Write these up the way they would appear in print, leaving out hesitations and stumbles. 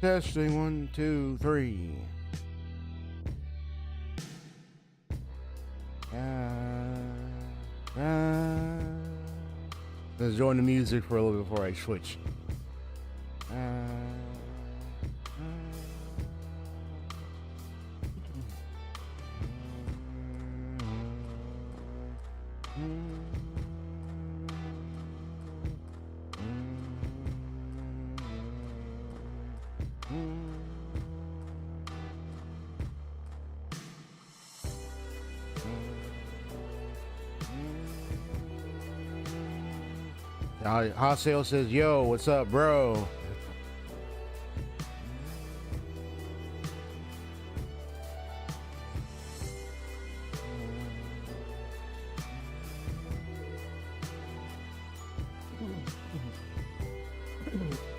Testing 1, 2, 3. Let's join the music for a little bit before I switch. Haseo says, yo, what's up, bro?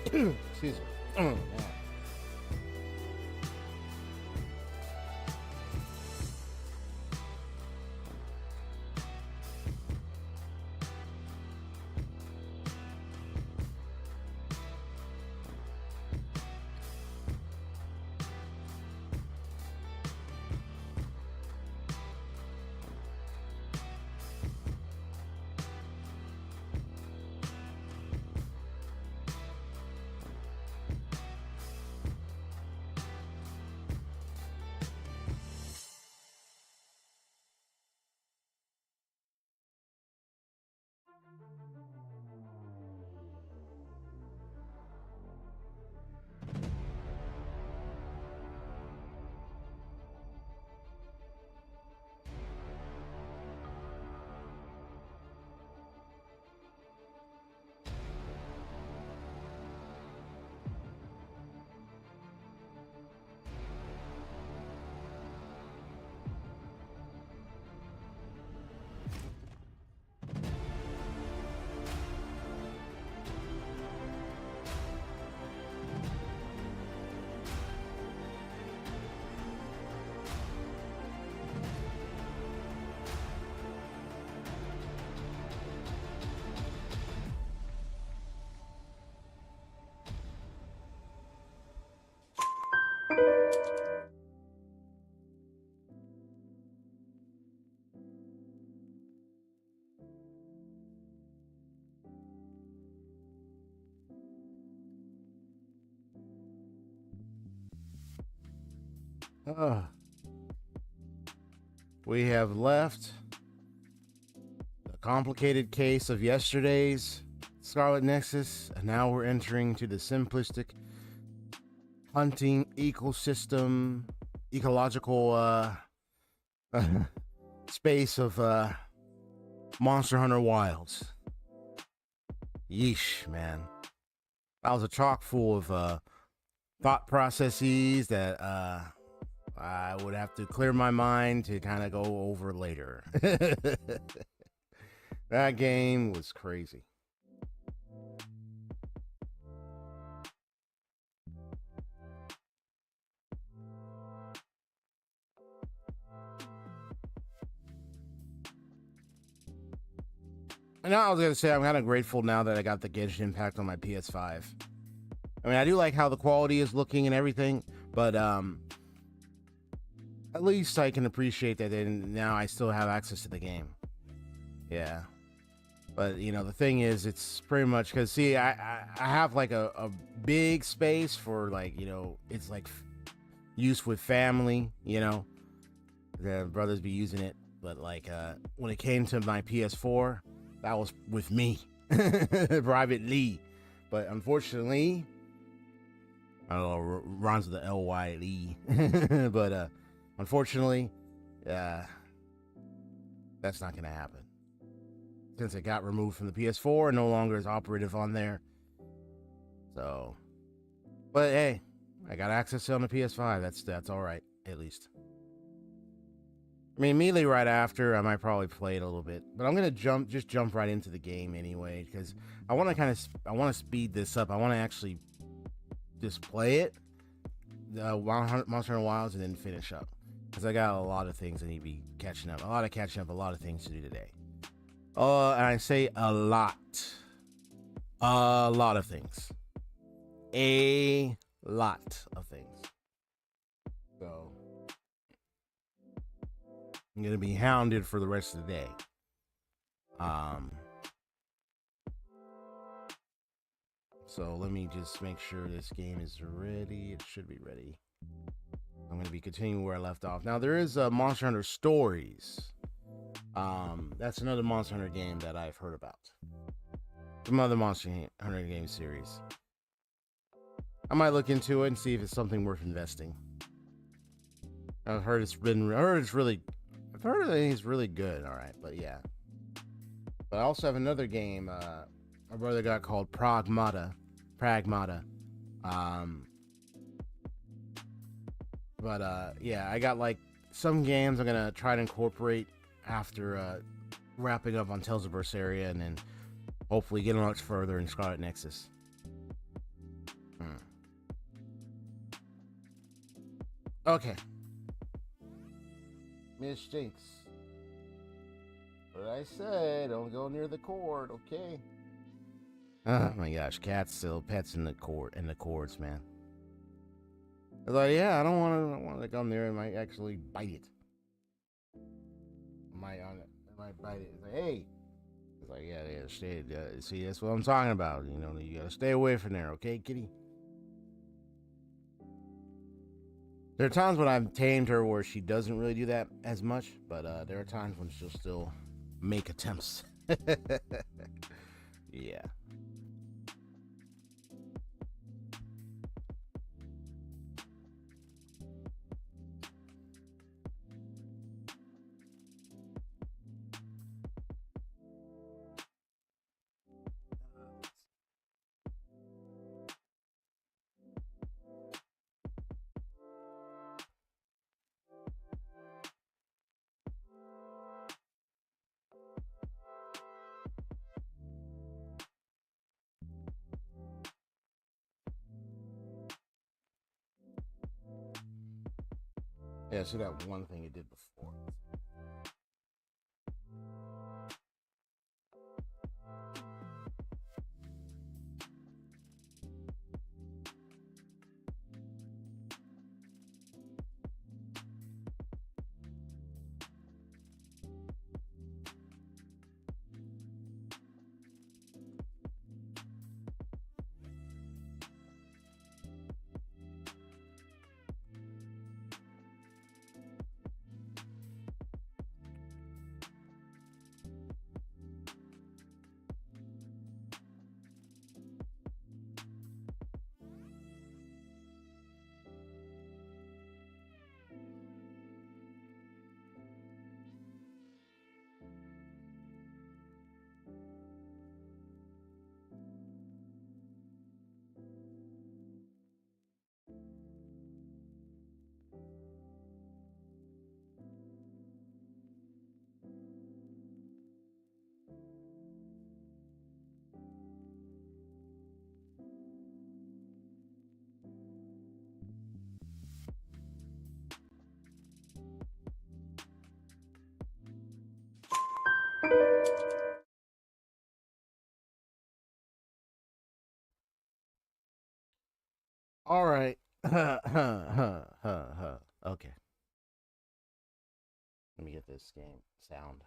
Excuse me. We have left the complicated case of yesterday's Scarlet Nexus, and now we're entering to the simplistic hunting ecosystem, ecological space of Monster Hunter Wilds. Yeesh, man. That was a chock full of thought processes that I would have to clear my mind to kind of go over later. That game was crazy. And I was going to say, I'm kind of grateful now that I got the Genshin Impact on my PS5. I mean, I do like how the quality is looking and everything, but at least I can appreciate that now I still have access to the game. Yeah. But, you know, the thing is, it's pretty much, because, see, I have, like, a big space for, like, you know, it's, like, use with family, you know. The brothers be using it. But, like, when it came to my PS4, that was with me. Privately. But, unfortunately, I don't know, rhymes with the L-Y-L-E. But, unfortunately, that's not going to happen. Since it got removed from the PS4 and no longer is operative on there. So, but hey, I got access to it on the PS5. That's all right, at least. I mean, immediately right after, I might probably play it a little bit, but I'm gonna jump right into the game anyway, because I want to speed this up. I want to actually just play it, Monster Hunter Wilds, and then finish up, because I got a lot of things I need to be catching up. A lot of things to do today. And I say a lot of things. A Lot of things. So I'm gonna be hounded for the rest of the day. So let me just make sure this game is ready. It should be ready. I'm gonna be continuing where I left off. Now there is Monster Hunter Stories. That's another Monster Hunter game that I've heard about. Some other Monster Hunter game series. I might look into it and see if it's something worth investing. I've heard it's really good. All right, but yeah. But I also have another game my brother got called Pragmata. Yeah, I got like some games I'm gonna try to incorporate after wrapping up on Tales of Berseria, and then hopefully get much further in Scarlet Nexus. Okay. Miss Jinx. What did I say? Don't go near the cord, okay? Oh my gosh, pets in the cords, man. I was like, yeah, I don't want to come there and might actually bite it. I might bite it. It's like, hey. It's like, yeah, stay. See, that's what I'm talking about. You know, you gotta stay away from there, okay, kitty? There are times when I've tamed her where she doesn't really do that as much, but there are times when she'll still make attempts. Yeah. Yeah, see that one thing it did before. All right. Okay. Let me get this game sound.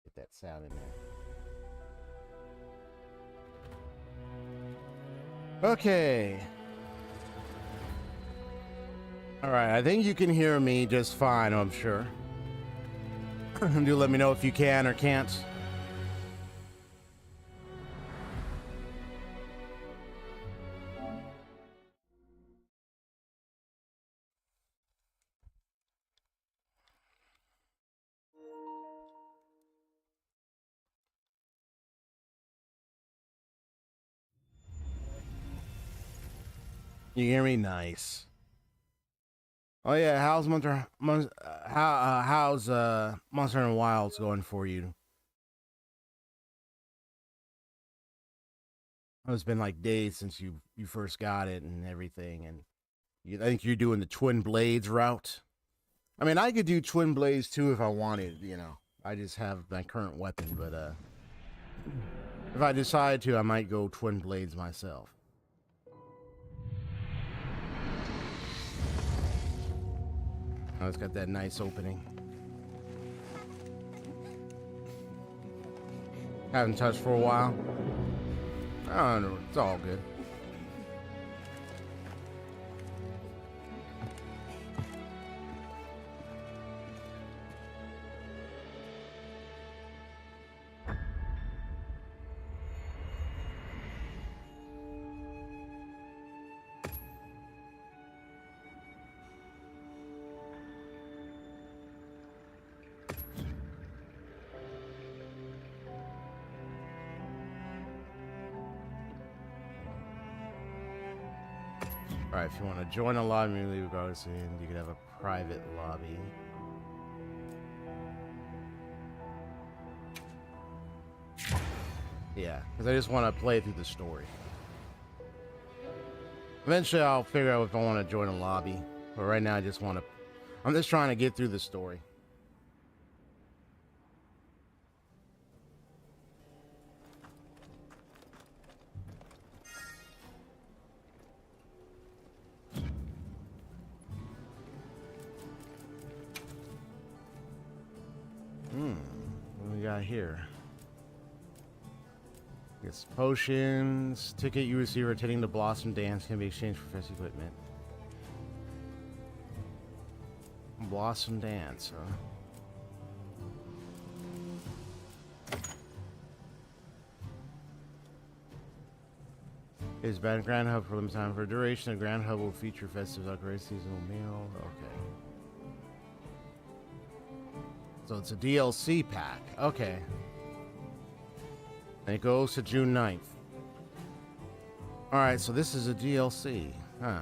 Get that sound in there. Okay. All right. I think you can hear me just fine, I'm sure. Do let me know if you can or can't. You hear me? Nice. Oh yeah, how's Monster Hunter Wilds going for you? It's been like days since you first got it and everything, and I think you're doing the Twin Blades route. I mean, I could do Twin Blades too if I wanted, you know. I just have my current weapon, but if I decide to, I might go Twin Blades myself. Oh, it's got that nice opening. Haven't touched for a while. I don't know. It's all good. Alright, if you want to join a lobby, immediately regardless of you can have a private lobby. Yeah, because I just want to play through the story. Eventually I'll figure out if I want to join a lobby. But right now I just want to... I'm just trying to get through the story. What do we got here? It's potions. Ticket you receive attending the Blossom Dance can be exchanged for fest equipment. Blossom Dance, huh? Is banned Grand Hub for limited time. For a duration, the Grand Hub will feature festive decorations, seasonal meal. Okay. So it's a DLC pack. Okay. And it goes to June 9th. Alright, so this is a DLC. Huh.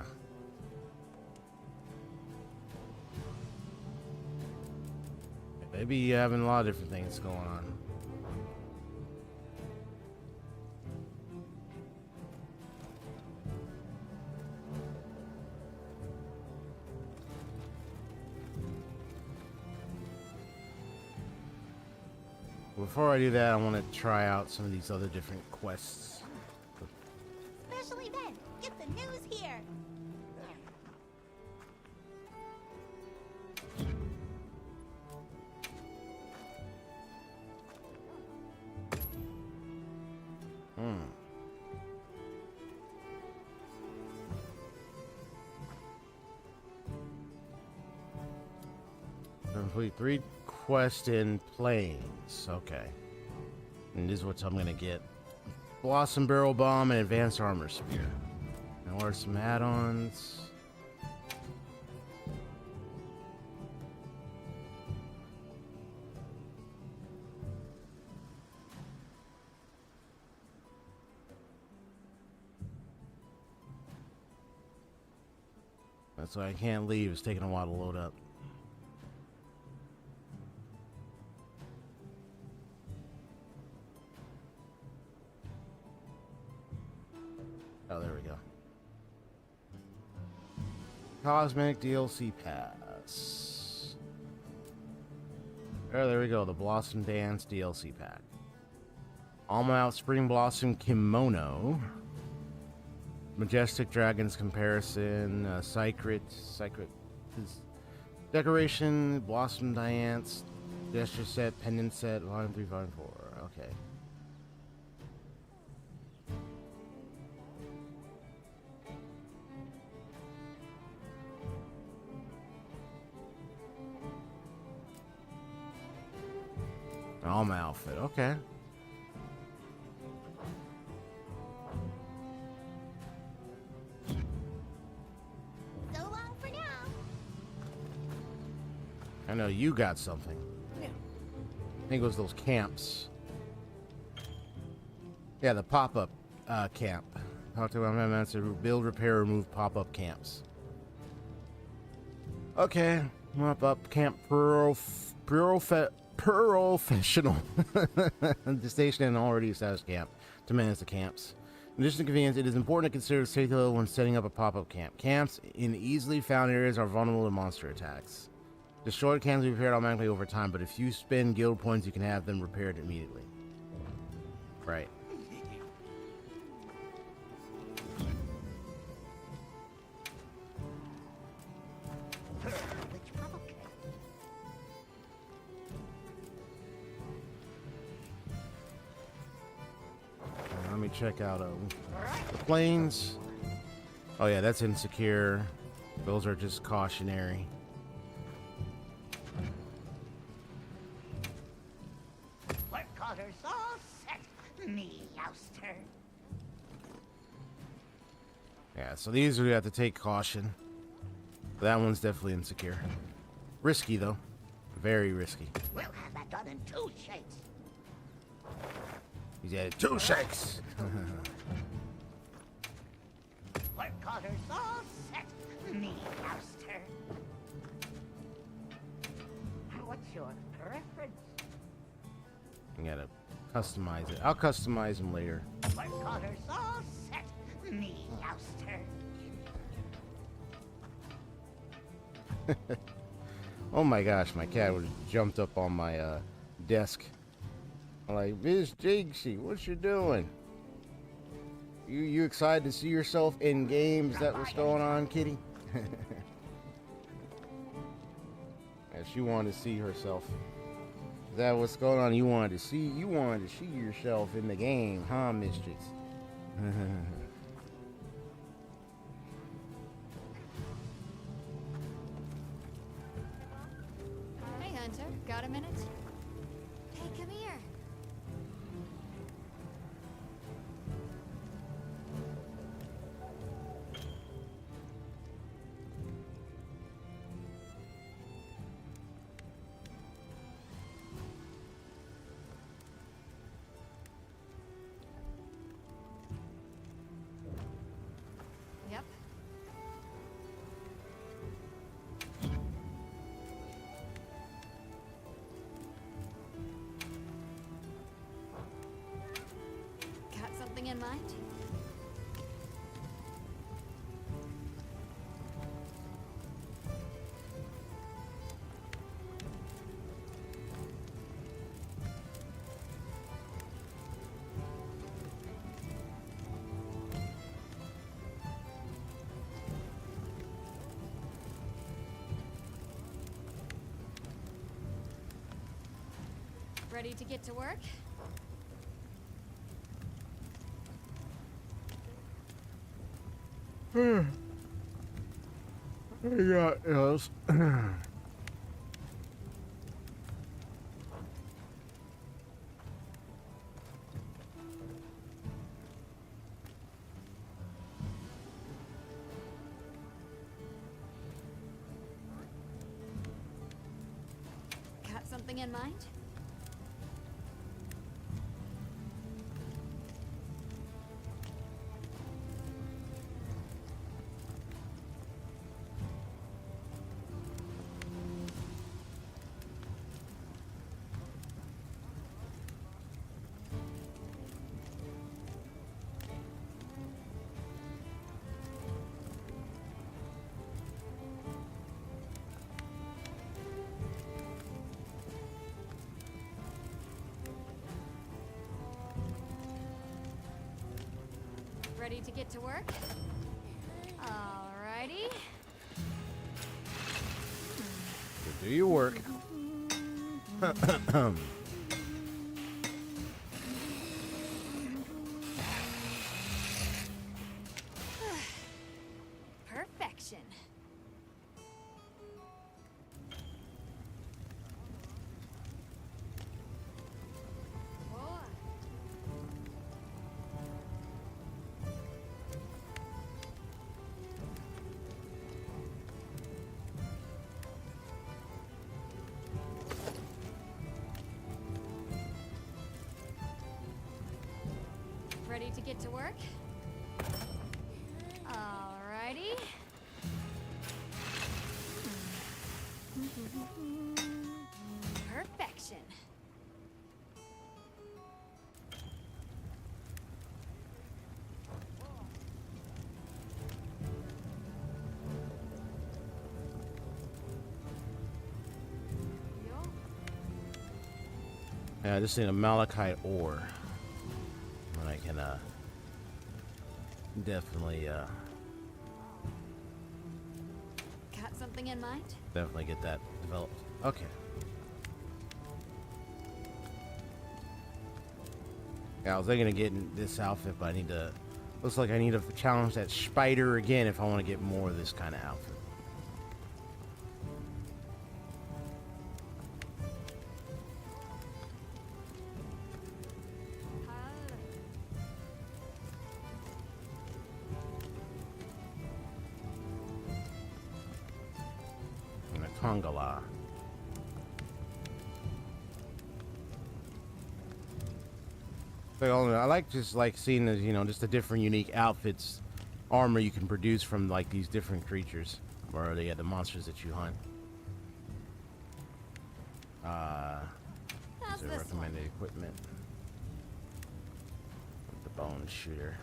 Maybe you're having a lot of different things going on. Before I do that, I want to try out some of these other different quests. Special event! Get the news here! Complete 3 quests in Plains. Okay. And this is what I'm gonna get. Blossom Barrel Bomb and Advanced Armor Spear. Now order some add-ons. That's why I can't leave. It's taking a while to load up. Oh, there we go. Cosmetic DLC Pass. Oh, there we go. The Blossom Dance DLC pack. Alma Out Spring Blossom Kimono. Majestic Dragons Comparison. Secret Decoration. Blossom Dance. Gesture Set. Pendant Set. Volume 3, Volume 4. Okay. Alma outfit, okay. So long for now. I know you got something. I think it was those camps. Yeah, the pop-up camp. Talk to my master. Build, repair, remove pop-up camps. Okay, pop-up camp professional. The station and already established camp to manage the camps. In addition to convenience, it is important to consider safety level when setting up a pop-up camp. Camps in easily found areas are vulnerable to monster attacks. Destroyed camps will be repaired automatically over time, but if you spend guild points, you can have them repaired immediately. Right. Which pop-up me check out the planes. Oh yeah, that's insecure. Those are just cautionary. Work orders all set, me ouster. Yeah, so these we have to take caution. That one's definitely insecure. Risky though. Very risky. We'll have that done in 2 shakes. He's added 2 shakes. Work orders all set, me ouster. What's your preference? You gotta customize it. I'll customize them later. Work orders all set, me ouster. Oh my gosh, my cat would have jumped up on my desk. I'm like, Miss Jigsy, what you doing? You excited to see yourself in games? Is that what's going on, kitty? Yeah, she wanted to see herself. Is that what's going on? You wanted to see yourself in the game, huh, Miss Jigsy? Hey, Hunter. Got a minute? Hey, come here. Yep. Got something in mind? Ready to get to work? Yeah, yes. Got something in mind? Ready to get to work? Alrighty. Do your work. Perfection. Whoa. Ready to get to work? Alrighty. Perfection. Yeah, I just need a malachite ore. And I can definitely Got something in mind? definitely get that developed. Okay. Yeah, I was thinking of getting this outfit, but I need to. Looks like I need to challenge that spider again if I want to get more of this kind of outfit. And a Tongala. I like just like seeing the, you know, just the different unique outfits, armor you can produce from like these different creatures, or the monsters that you hunt. How's So this recommended equipment. The bone shooter.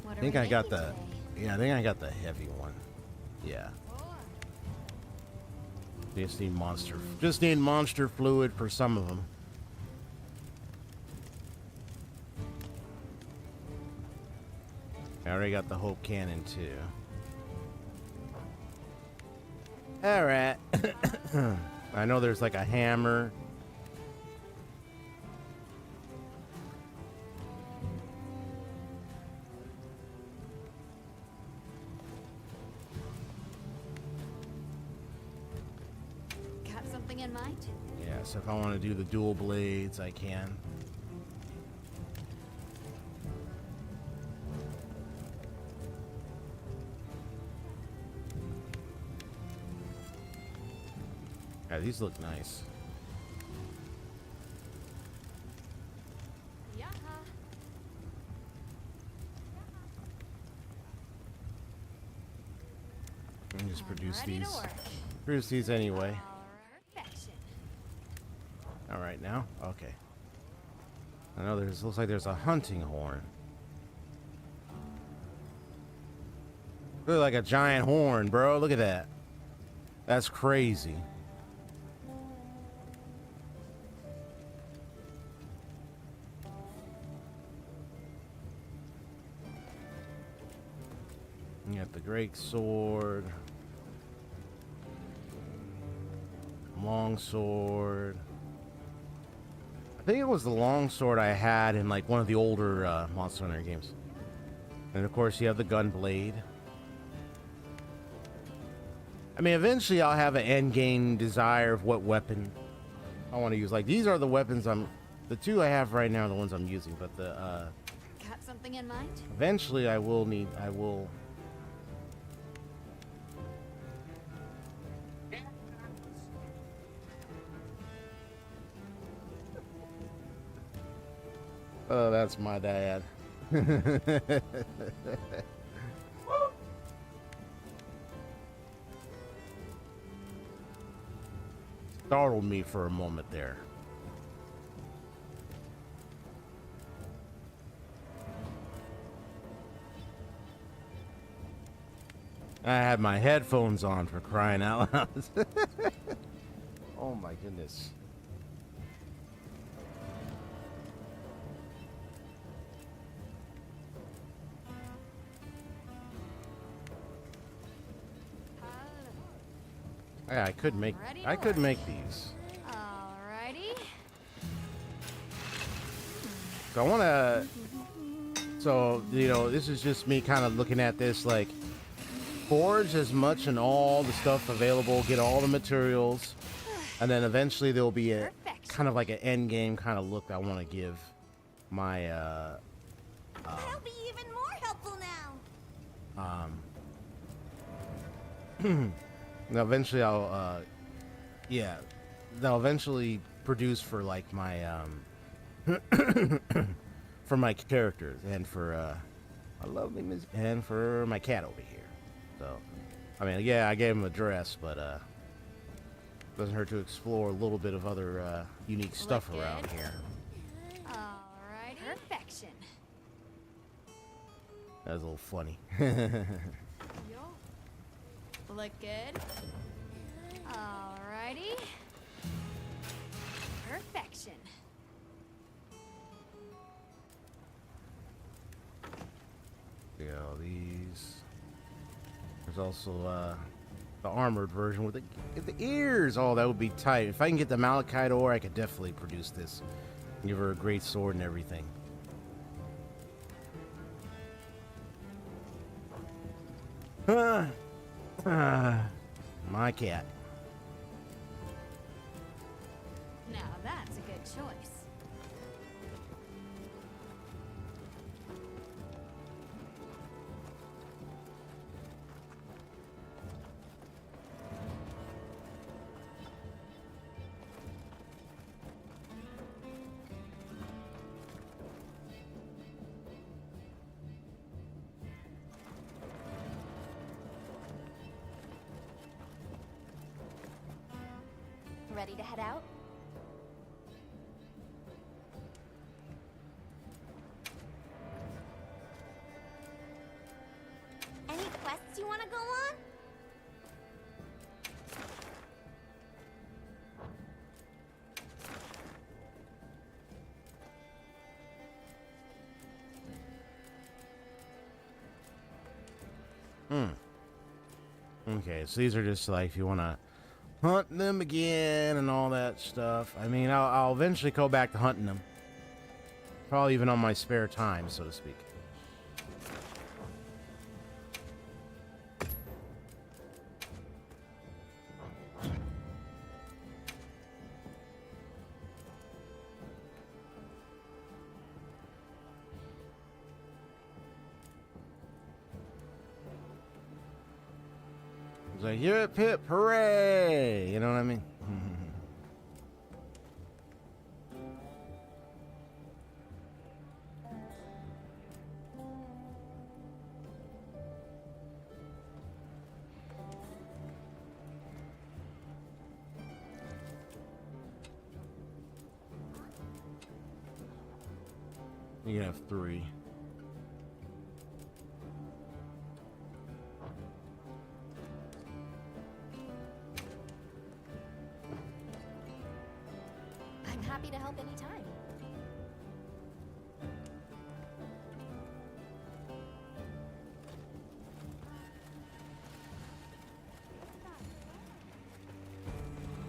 What I think I got the, yeah, I think I got the heavy one. Yeah. Just need monster fluid for some of them. I already got the Hope Cannon too. All right. I know there's like a hammer. Got something in mind? Yeah, so if I want to do the dual blades, I can. Yeah, these look nice. Yeah. Let me just produce Ready these. to work. Produce these anyway. Perfection. All right, now, okay. I know there's looks like there's a hunting horn. Look like a giant horn, bro. Look at that. That's crazy. You got the great sword, long sword. I think it was the long sword I had in like one of the older Monster Hunter games. And of course, you have the gun blade. I mean, eventually I'll have an end game desire of what weapon I want to use. Like these are the weapons the two I have right now are the ones I'm using. But the Got something in mind? eventually I will. Oh, that's my dad. Startled me for a moment there. I had my headphones on for crying out loud. Oh my goodness. Yeah, I could make these. Alrighty. So I want to. So you know, this is just me kind of looking at this like forge as much and all the stuff available, get all the materials, and then eventually there'll be a kind of like an end game kind of look I want to give my. That'll be even more helpful now. Now eventually I'll yeah, they'll eventually produce for like my for my characters and for my lovely Miss and for my cat over here. So I mean, yeah, I gave him a dress, but doesn't hurt to explore a little bit of other unique stuff Look around good. here. Alrighty. Perfection. That was a little funny. Yo. Look good. Alrighty. Perfection. go. These. There's also the armored version with the ears. Oh, that would be tight. If I can get the malachite ore, I could definitely produce this. Give her a great sword and everything. My cat. Now that's a good choice. Ready to head out? Any quests you want to go on? Okay, so these are just like if you want to hunt them again and all that stuff. I mean, I'll eventually go back to hunting them. Probably even on my spare time, so to speak. It's like, hip hip hooray! You know what I mean? You can have 3. I'm happy to help anytime.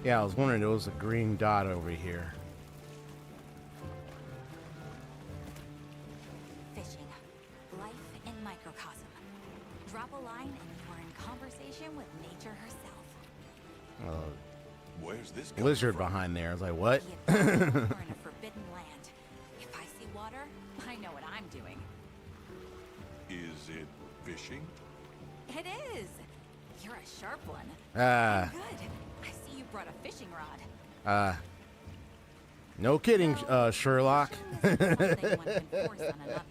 Yeah, I was wondering, there was a green dot over here. Fishing. Life in microcosm. Drop a line and you are in conversation with nature herself. Where's this coming Lizard from? behind there. I was like, what? We're in a forbidden land. If I see water, I know what I'm doing. Is it fishing? It is. You're a sharp one. Ah, Good. I see you brought a fishing rod. no kidding, Sherlock. Fishing isn't something one can force on another.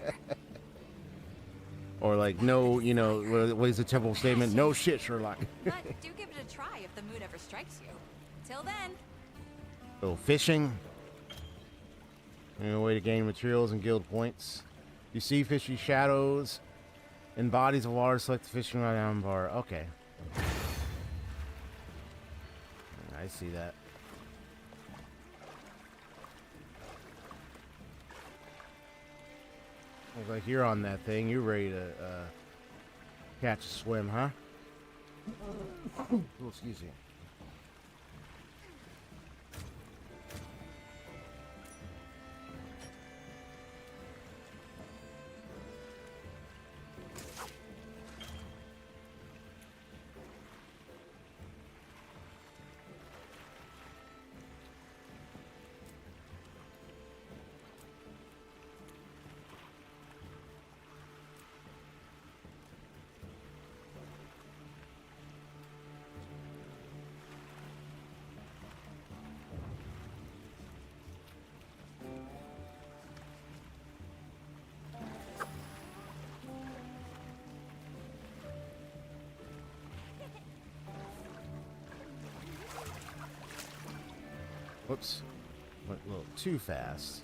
Or like, no, you know, what is the temple statement? No shit, Sherlock. But do give it a try if the mood ever strikes you. Till then, So fishing. A way to gain materials and guild points. You see fishy shadows in bodies of water. Select the fishing rod down bar. Okay. I see that. Looks like you're on that thing. You're ready to catch a swim, huh? Oh, excuse me. Whoops. Went a little too fast.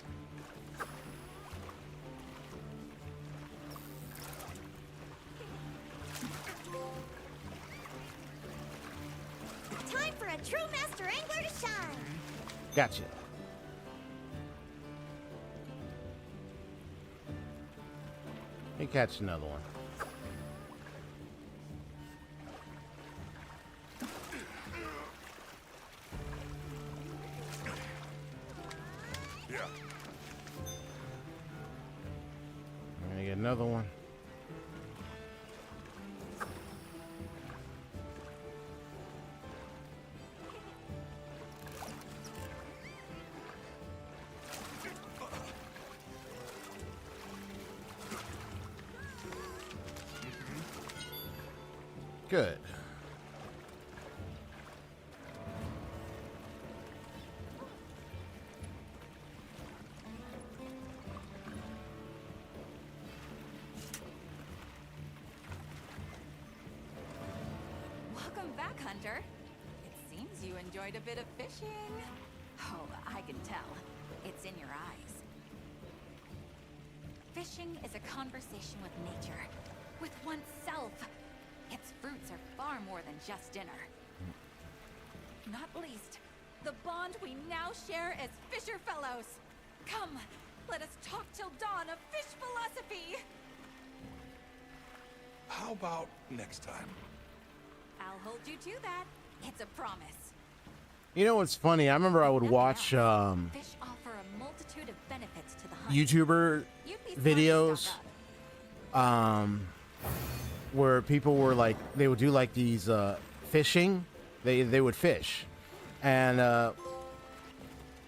Time for a true master angler to shine. Gotcha. Let me catch another one. Get another one. Good. Welcome back, Hunter. It seems you enjoyed a bit of fishing. Oh, I can tell. It's in your eyes. Fishing is a conversation with nature, with oneself. Its fruits are far more than just dinner. Not least, the bond we now share as fisher fellows. Come, let us talk till dawn of fish philosophy. How about next time? I'll hold you to that. It's a promise. You know what's funny? I remember I would watch Fish offer a multitude of benefits to the hunt. YouTuber You'd be smart to videos stock up. where people were like, they would do like these fishing. They would fish and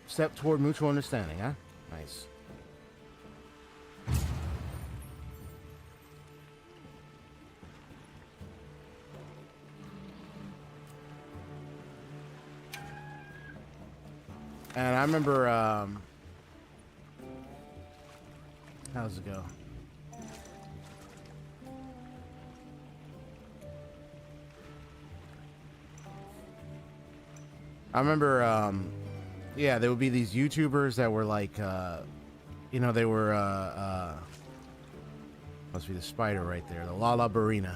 step toward mutual understanding, huh? Nice. And I remember, how's it go? I remember, yeah, there would be these YouTubers that were like, you know, they were, must be the spider right there, the Lala Barina.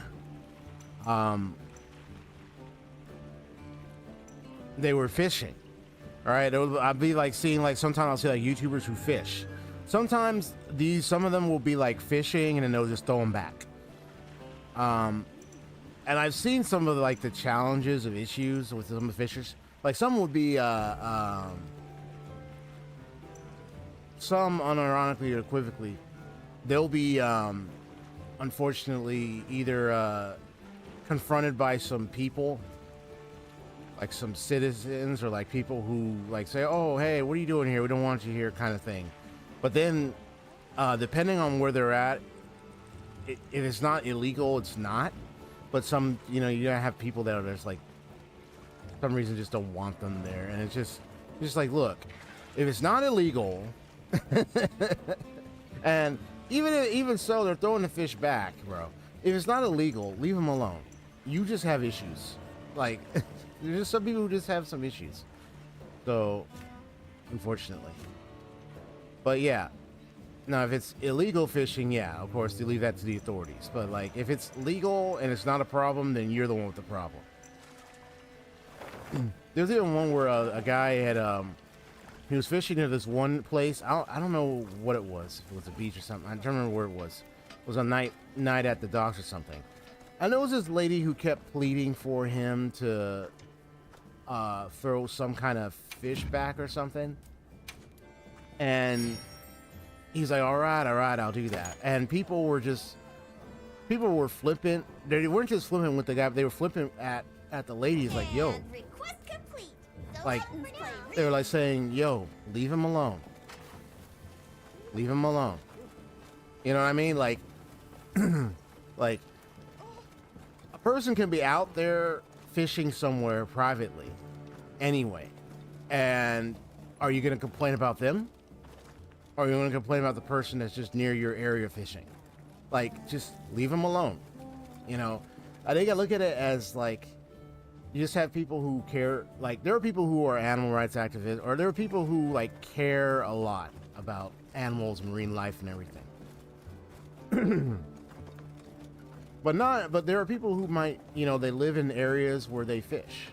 They were fishing. All right, I'd be like seeing like sometimes I'll see like YouTubers who fish. Sometimes some of them will be like fishing and then they'll just throw them back. And I've seen some of like the challenges of issues with some of the fishers. Like some would be some unironically or equivocally, they'll be unfortunately either confronted by some people, like some citizens or like people who like say, oh, hey, what are you doing here? We don't want you here, kind of thing. But then depending on where they're at, if it's not illegal, it's not. But some, you know, you gotta have people that are just like, for some reason just don't want them there. And it's just like, look, if it's not illegal, and even so, they're throwing the fish back, bro. If it's not illegal, leave them alone. You just have issues. Like, there's just some people who just have some issues. So, unfortunately. But yeah. Now, if it's illegal fishing, yeah, of course, you leave that to the authorities. But, like, if it's legal and it's not a problem, then you're the one with the problem. There's even one where a guy had, he was fishing at this one place. I don't know what it was. If it was a beach or something. I don't remember where it was. It was a night at the docks or something. And there was this lady who kept pleading for him to throw some kind of fish back or something. And he's like, all right, I'll do that. And people were flippant. They weren't just flipping with the guy, but they were flipping at the ladies like, yo. And request complete. Go Like, out and play. they were like saying, yo, leave him alone. Leave him alone. You know what I mean? Like, like, a person can be out there fishing somewhere privately anyway. And are you going to complain about them? Or are you going to complain about the person that's just near your area fishing? Like, just leave them alone. You know, I think I look at it as like, you just have people who care. Like, there are people who are animal rights activists, or there are people who like care a lot about animals, marine life, and everything. But there are people who might, you know, they live in areas where they fish,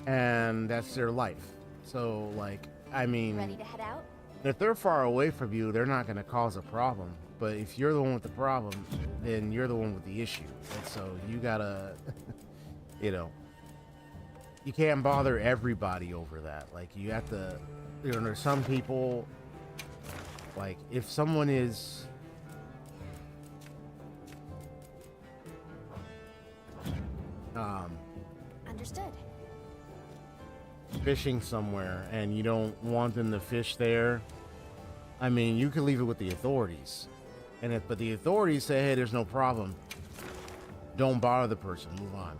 and that's their life. So, like, I mean, Ready to head out? if they're far away from you, they're not going to cause a problem. But if you're the one with the problem, then you're the one with the issue. And so you gotta, you know, you can't bother everybody over that. Like, you have to, you know, there's some people, like, if someone is Understood. fishing somewhere and you don't want them to fish there, I mean, you can leave it with the authorities. And but the authorities say, hey, there's no problem. Don't bother the person. Move on.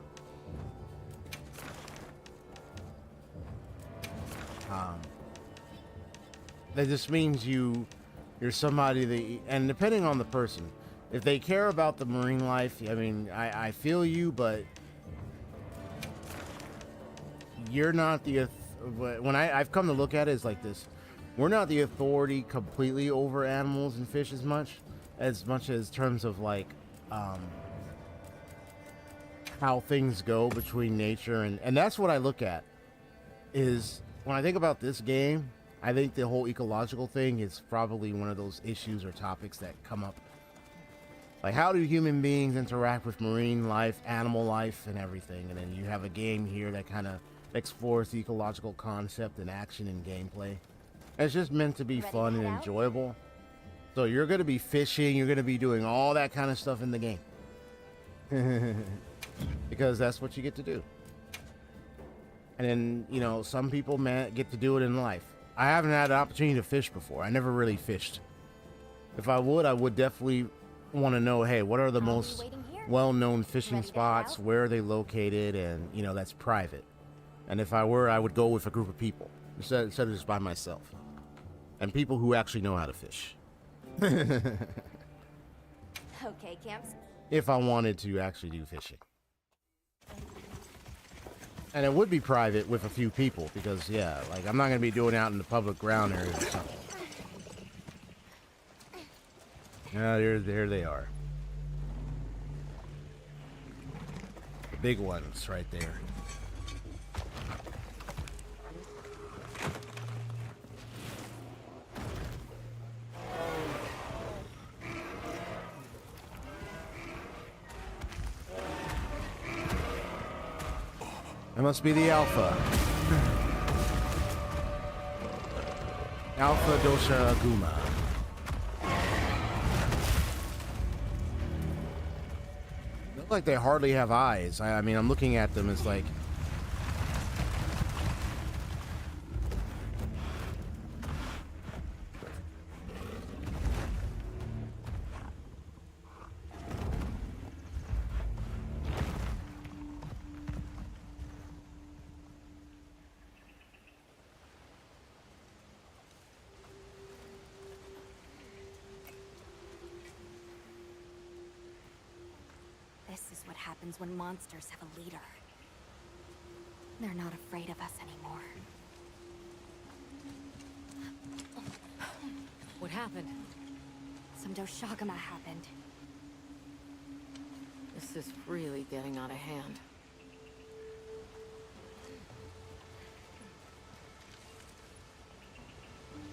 That just means you're somebody that, and depending on the person, if they care about the marine life, I mean, I feel you, but you're not the, when I've come to look at it, it's like this. We're not the authority completely over animals and fish as much as terms of like, how things go between nature and that's what I look at is when I think about this game. I think the whole ecological thing is probably one of those issues or topics that come up. Like, how do human beings interact with marine life, animal life, and everything? And then you have a game here that kind of explores the ecological concept and action and gameplay. And it's just meant to be fun and enjoyable. So you're going to be fishing, you're going to be doing all that kind of stuff in the game. Because that's what you get to do. And then, you know, some people get to do it in life. I haven't had an opportunity to fish before. I never really fished. If I would definitely want to know, hey, what are the most well-known fishing spots? Where are they located? And, you know, that's private. And if I were, I would go with a group of people instead of just by myself. And people who actually know how to fish. Okay, Camps. If I wanted to actually do fishing. And it would be private with a few people because, yeah, like I'm not going to be doing it out in the public ground area or something. Yeah, there they are. The big ones right there. That must be the alpha. Alpha Dosha Guma. Look like they hardly have eyes. I mean, I'm looking at them. It's like. This is what happens when monsters have a leader. They're not afraid of us anymore. What happened? Some Doshagama happened. This is really getting out of hand.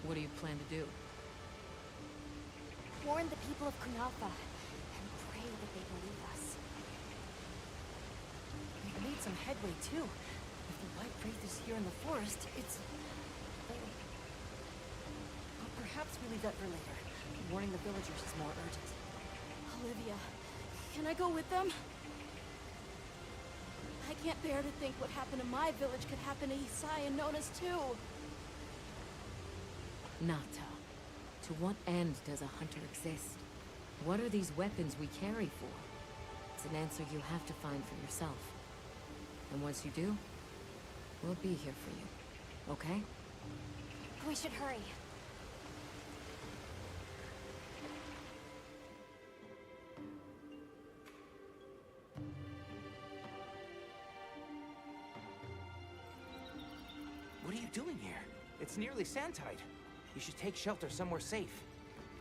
What do you plan to do? Warn the people of Kunafa and pray that they believe us. We've made some headway too. If the White Wraith is here in the forest, it's... But perhaps we leave that for later. Warning the villagers is more urgent. Olivia, can I go with them? I can't bear to think what happened to my village could happen to Isai and Nona's too. Nata, to what end does a hunter exist? What are these weapons we carry for? It's an answer you have to find for yourself. And once you do, we'll be here for you. Okay? We should hurry. What are you doing here? It's nearly sand-tide. You should take shelter somewhere safe.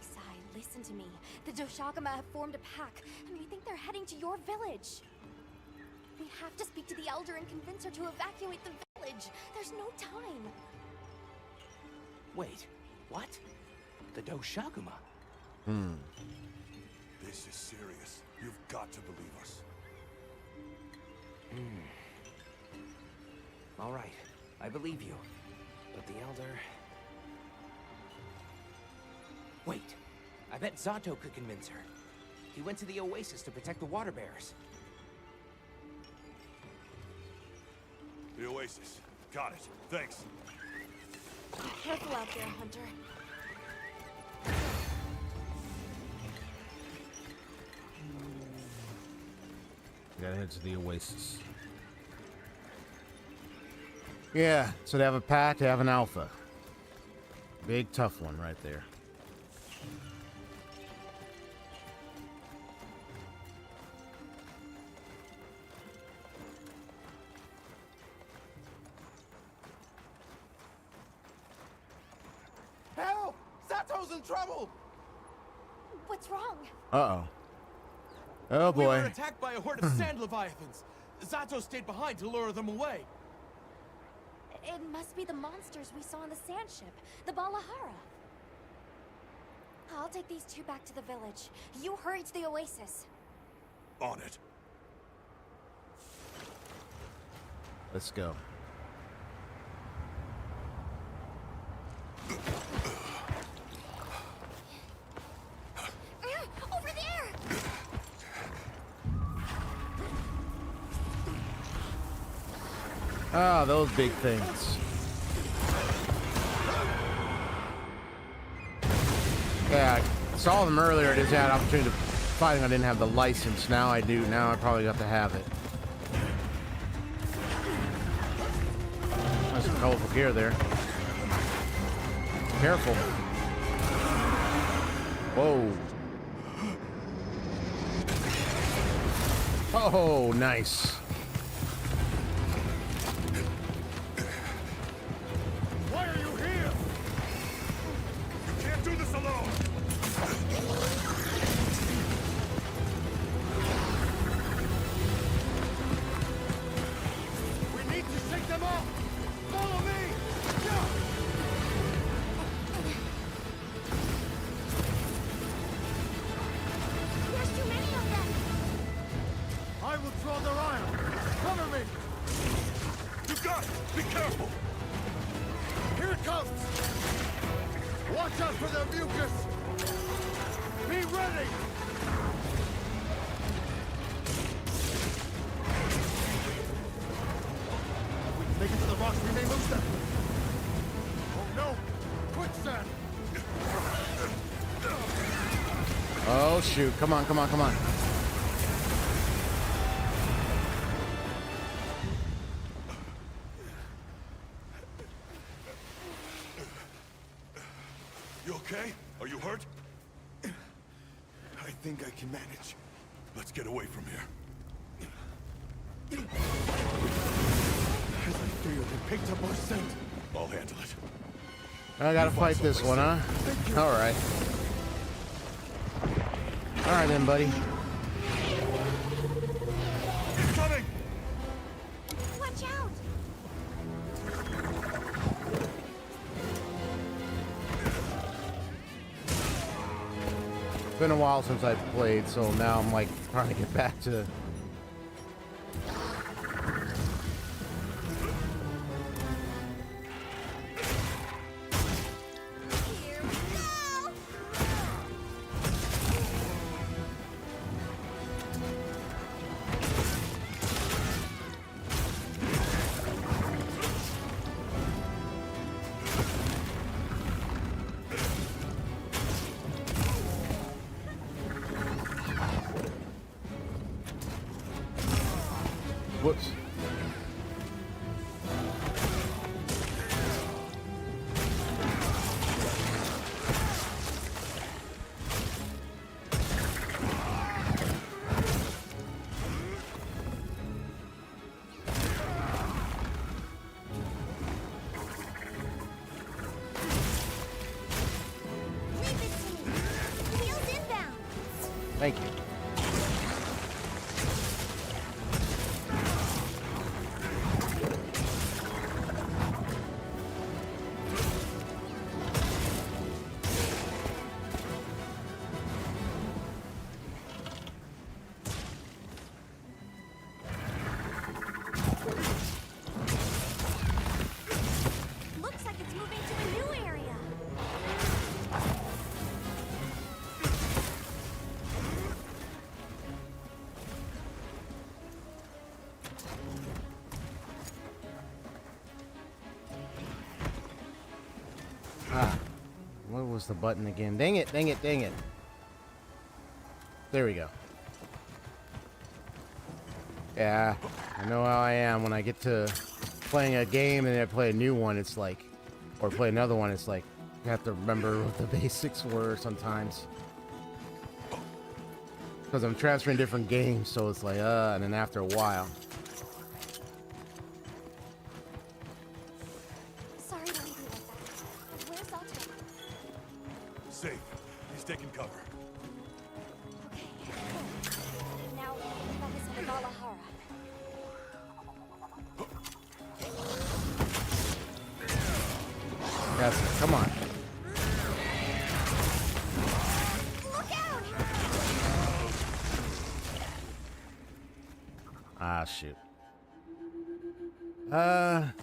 Isai, listen to me. The Doshagama have formed a pack, and we think they're heading to your village. We have to speak to the Elder and convince her to evacuate the village. There's no time. Wait, what? The Doshagama? This is serious. You've got to believe us. All right, I believe you. But the Elder... Wait, I bet Zato could convince her. He went to the oasis to protect the water bearers. The oasis. Got it. Thanks. Careful out there, Hunter. Gotta head to the oasis. Yeah, so they have a pack, they have an alpha. Big tough one right there. Help! Sato's in trouble! What's wrong? Uh-oh. Oh We were boy. attacked by a horde of sand leviathans. Zato stayed behind to lure them away. It must be the monsters we on the sand ship, the Balahara. I'll take these two back to the village. You hurry to the oasis. On it. Let's go. Over there! Ah, those big things. Yeah, I saw them earlier. I just had an opportunity to fight them. I didn't have the license. Now I do. Now I probably got to have it. That's some colorful gear there. Careful. Whoa. Oh, nice. Why are you here? You can't do this alone. We need to shake them off! Follow me! There's too many of them! I will draw their iron! Cover me! You got it. Be careful. Here it comes! Watch out for their mucus! Be ready! If we can make it to the rocks, we may lose them! Oh no! Quicksand! Oh, shoot. Come on, come on, come on. You okay? Are you hurt? I think I can manage. Let's get away from here. As I feared, they picked up our scent! I'll handle it. I gotta fight this one, huh? Alright. Alright then, buddy. He's coming! Watch out! It's been a while since I've played, so now I'm like trying to get back to... Here we go! Whoops. Leave it to me! Wheels inbound! Thank you. was the button again. Dang it, dang it, dang it. There we go. Yeah, I know how I am when I get to playing a game and then I play a new one, it's like, or play another one, it's like, you have to remember what the basics were sometimes. Because I'm transferring different games, so it's like, and then after a while. Sorry to leave you like that. Where's Zato? Safe. He's taking cover. Okay, good. Now, focus on the Valahara. Yes, come on. Look out! Ah, shoot. Are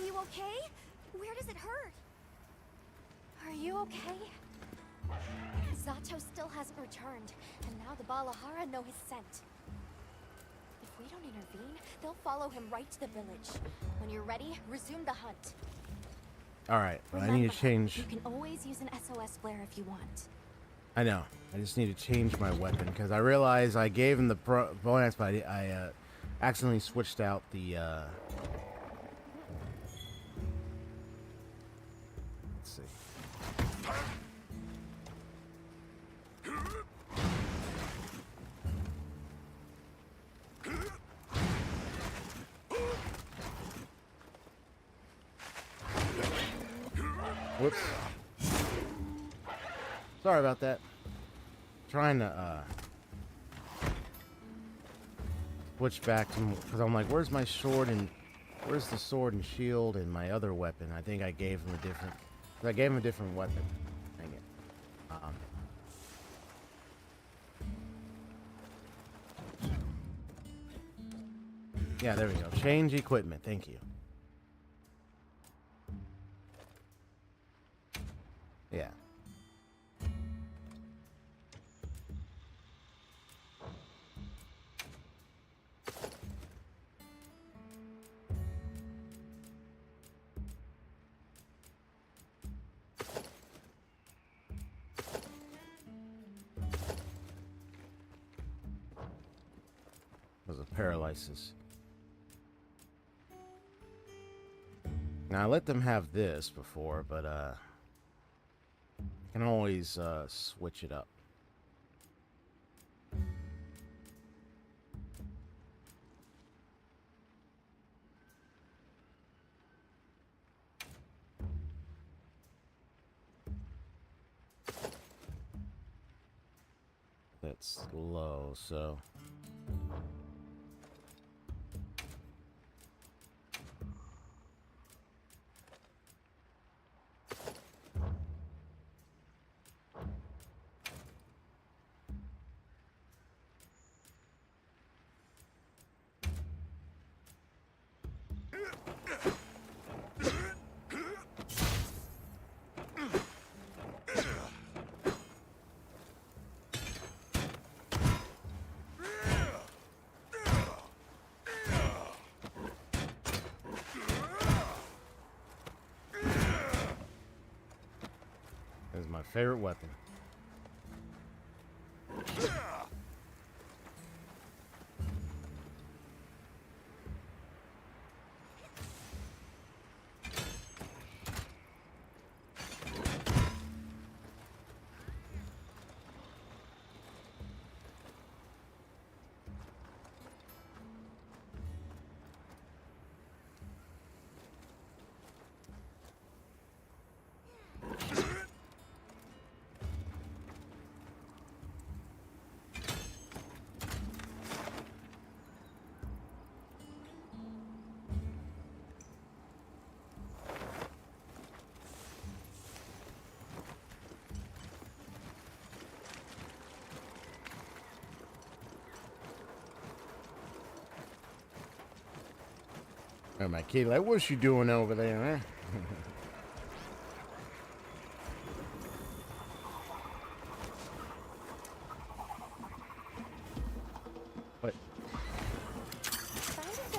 you okay? Where does it hurt? Are you okay? Zato still hasn't returned, and now the Balahara know his scent. If we don't intervene, they'll follow him right to the village. When you're ready, resume the hunt. Alright, but I need Remember, to change. You can always use an SOS flare if you want. I know. I just need to change my weapon because I realized I gave him the bonus, but I accidentally switched out the. Let's see. Whoops. Sorry about that. Trying to switch back to, because I'm like, where's my sword and where's the sword and shield and my other weapon? I think I gave him a different. I gave him a different weapon. Dang it. Yeah, there we go. Change equipment. Thank you. Yeah. Was a paralysis. Now I let them have this before, but I can always switch it up. That's low, so this is my favorite weapon. Oh, my kid, like, what's you doing over there, man? What? Finding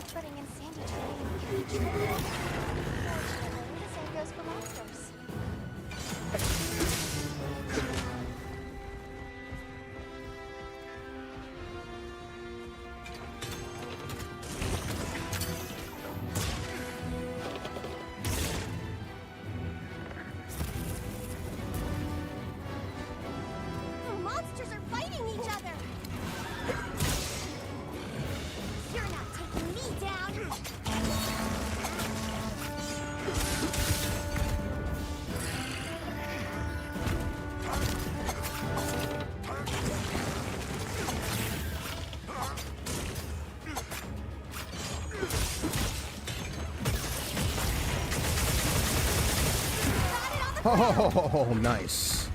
Oh, nice.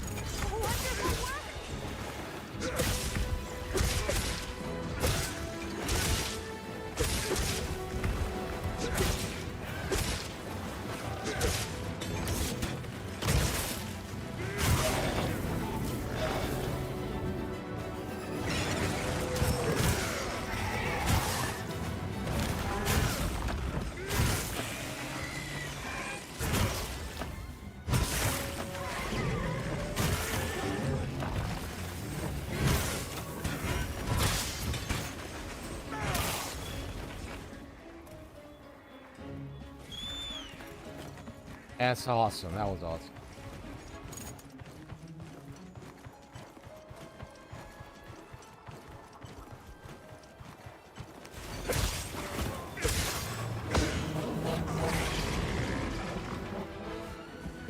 That's awesome. That was awesome.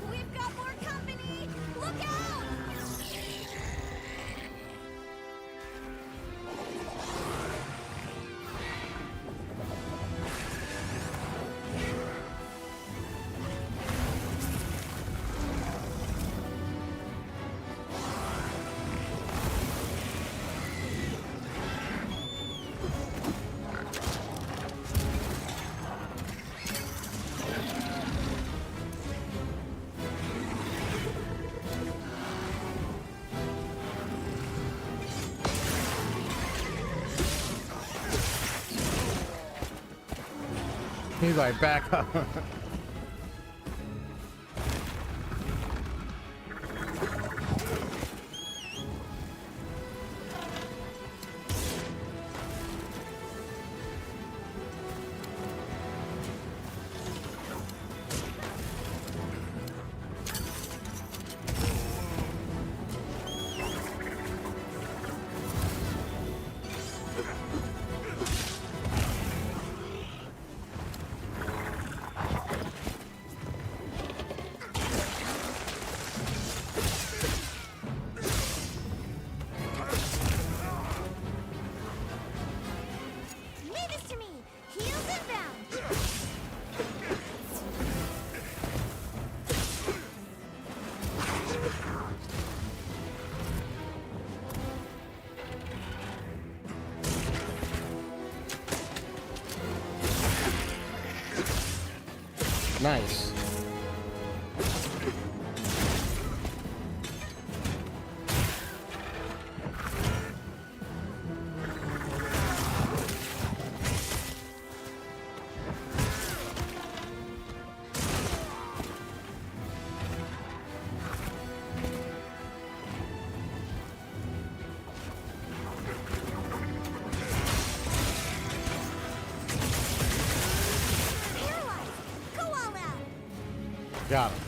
We've got more company! Look out! He's like, back up. Leave this to me! Heels inbound! Nice. Paralyzed! Go all out! Got him.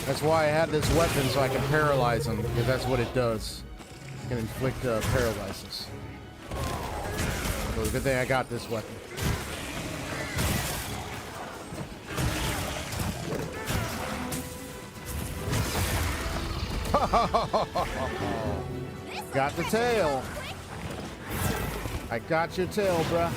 That's why I had this weapon, so I can paralyze him, because that's what it does. It can inflict paralysis. So good thing I got this weapon. Got the tail. I got your tail, bruh.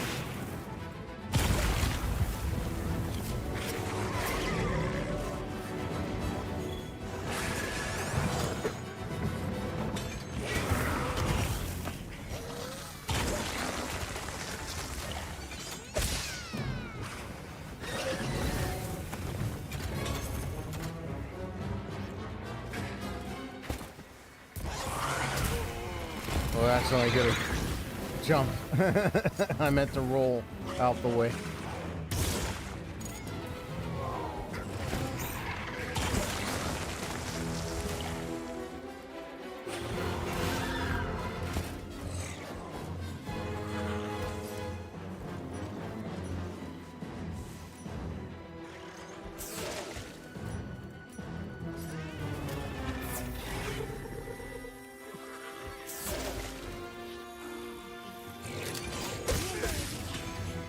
Oh, that's only gonna jump. I meant to roll out the way.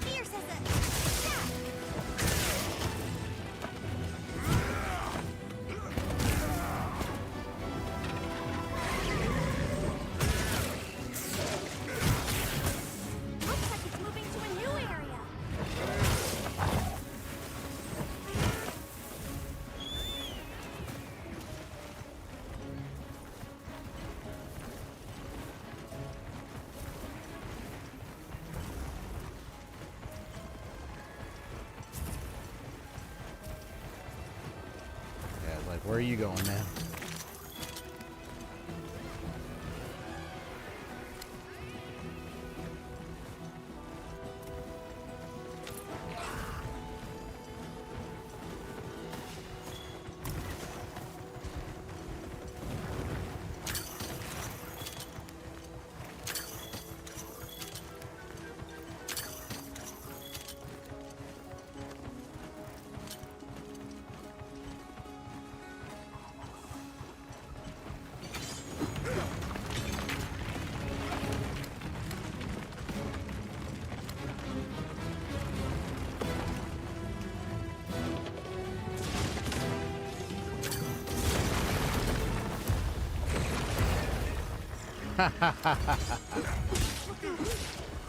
Fierce as a Where are you going, man?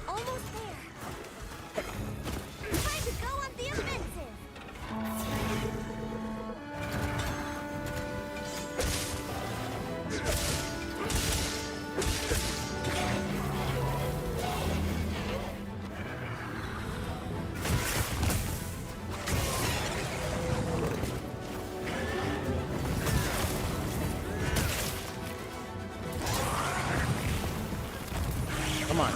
Almost there. Time to go on the offensive. Come on.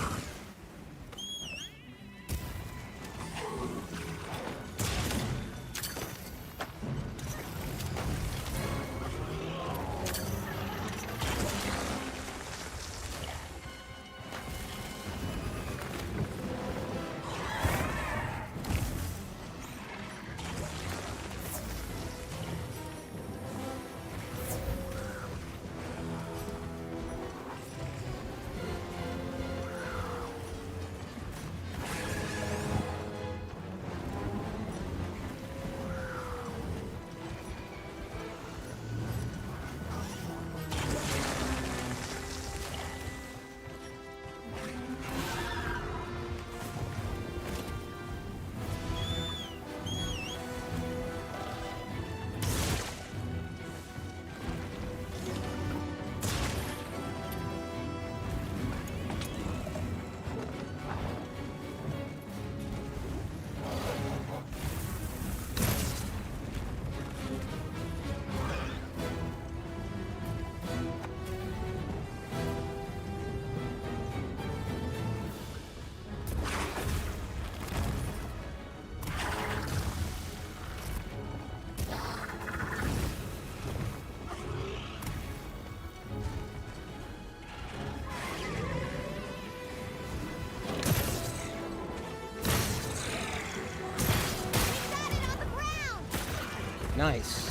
Nice.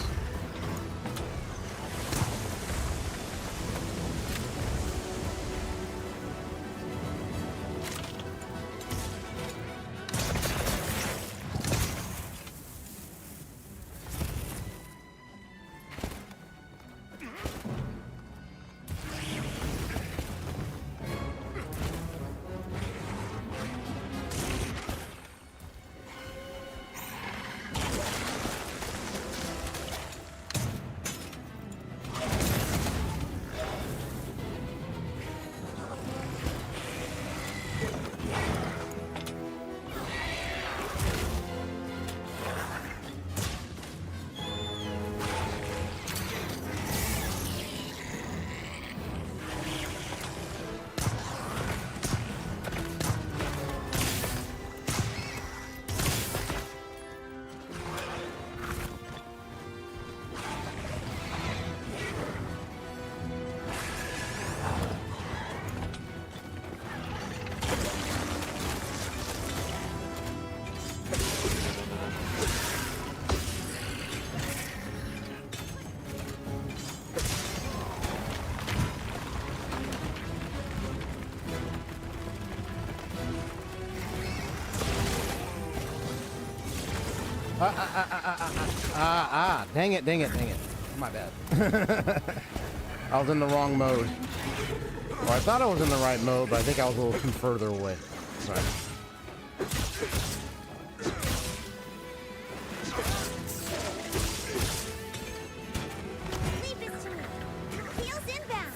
Dang it. My bad. I was in the wrong mode. Well, I thought I was in the right mode, but I think I was a little too further away. Sorry. Leave this to me. Heels inbound.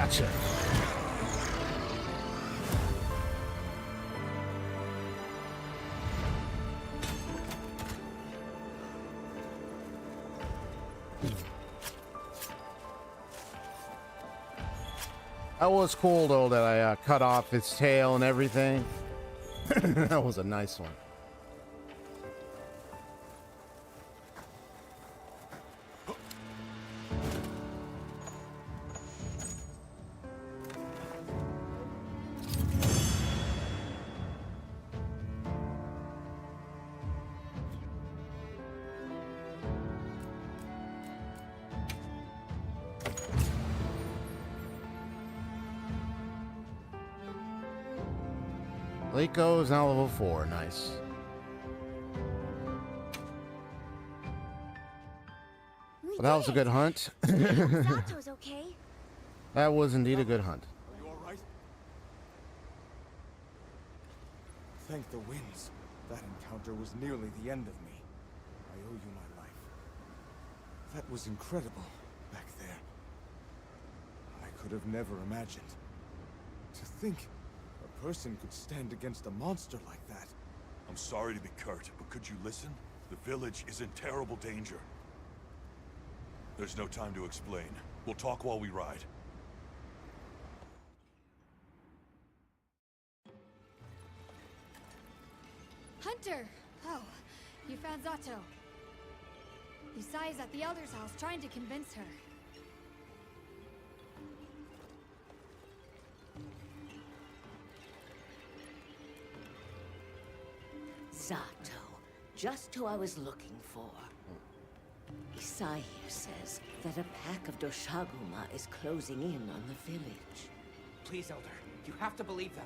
Gotcha. That was cool though that I cut off its tail and everything. That was a nice one. Leiko is now level 4. Nice. Well, that was a good hunt. Zato's okay. That was indeed a good hunt. Are you all right? Thank the winds. That encounter was nearly the end of me. I owe you my life. That was incredible back there. I could have never imagined. To think a person could stand against a monster like that. I'm sorry to be curt, but could you listen? The village is in terrible danger. There's no time to explain. We'll talk while we ride. Hunter! Oh, you found Zato. Isai's at the Elder's house trying to convince her. Zato, just who I was looking for. Isai here says that a pack of Doshaguma is closing in on the village. Please, Elder. You have to believe them.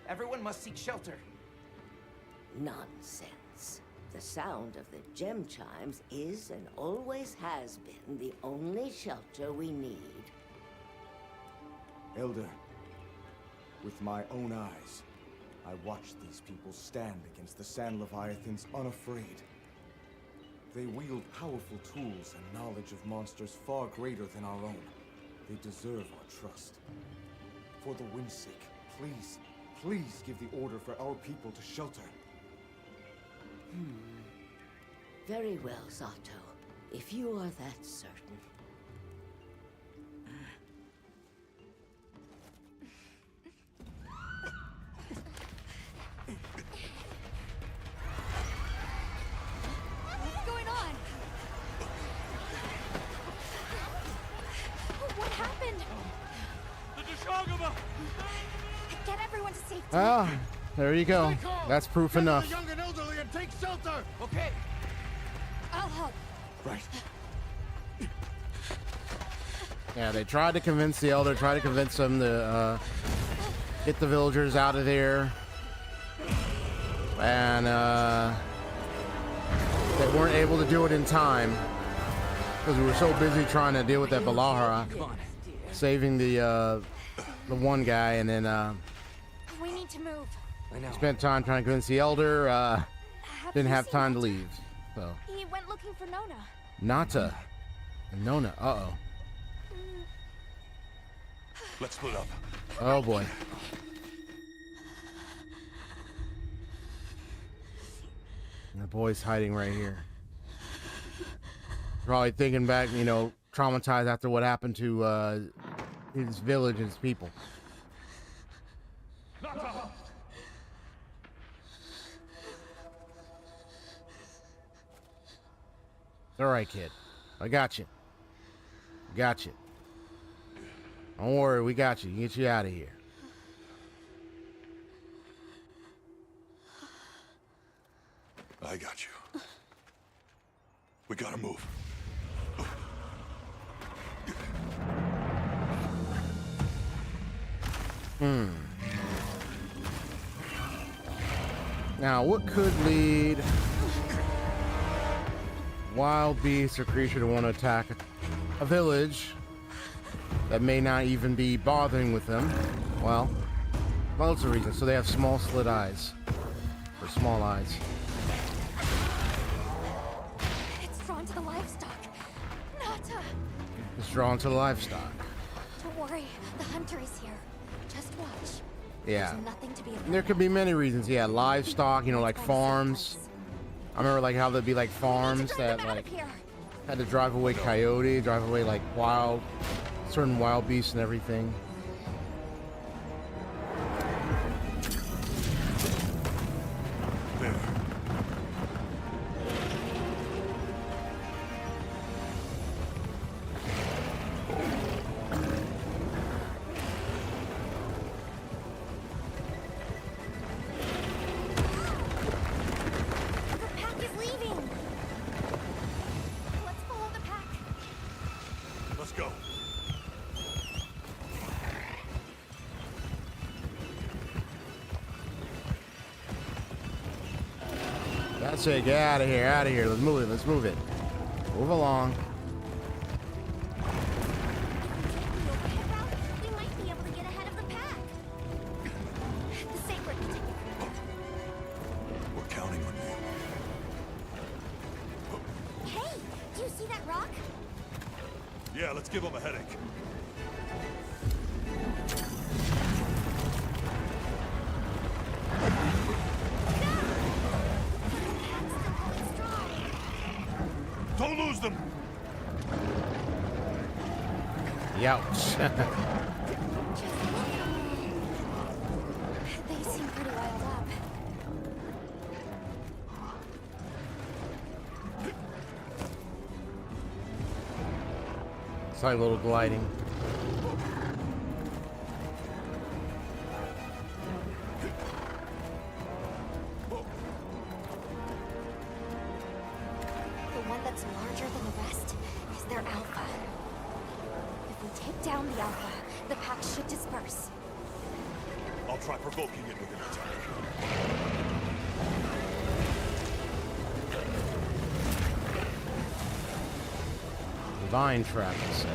Everyone must seek shelter. Nonsense. The sound of the gem chimes is and always has been the only shelter we need. Elder, with my own eyes, I watched these people stand against the Sand Leviathans unafraid. They wield powerful tools and knowledge of monsters far greater than our own. They deserve our trust. For the wind's sake, please, please give the order for our people to shelter. Very well, Zato. If you are that certain. What's going on? What happened? The Doshaguma! Get everyone to safety. Ah, there you go. That's proof enough. The young and elderly and take shelter! Okay. I'll help. Right. Yeah, they tried to convince the elder, tried to convince them to get the villagers out of there. And they weren't able to do it in time because we were so busy trying to deal with that Balahara, saving the one guy, and then We need to move. I know. spent time trying to convince the elder. Didn't you have seen time to Nata? leave. So He went looking for Nona. Nata and Nona. Uh-oh. Let's split up. Oh boy. And the boy's hiding right here. Probably thinking back, you know, traumatized after what happened to his village, his people. All right, kid. I got you. Got you. Don't worry, we got you. Get you out of here. I got you. We gotta move. Now, what could lead wild beast or creature to want to attack a village that may not even be bothering with them? Well, loads of reasons. So they have small slit eyes, or small eyes. It's drawn to the livestock. Nata! It's drawn to the livestock. Don't worry. worry. The hunter is here. Just watch. Yeah. There's nothing to be afraid There could be of. many reasons. Yeah, livestock, you know, like farms. I remember like how there'd be like farms that like had to drive away coyote, drive away like certain wild beasts and everything. There. The pack is leaving. Let's follow the pack. Let's go. That's it. Get out of here. Out of here. Let's move it. Let's move it. Move along. We might be able to get ahead of the pack. The sacred. We're counting on you. Hey, do you see that rock? Yeah, let's give him a headache. Don't lose them! Youch. They seem pretty riled up. It's like a little gliding. The one that's larger than the rest is their alpha. If we take down the alpha, the pack should disperse. I'll try provoking it with an attack. Vine trap, I say.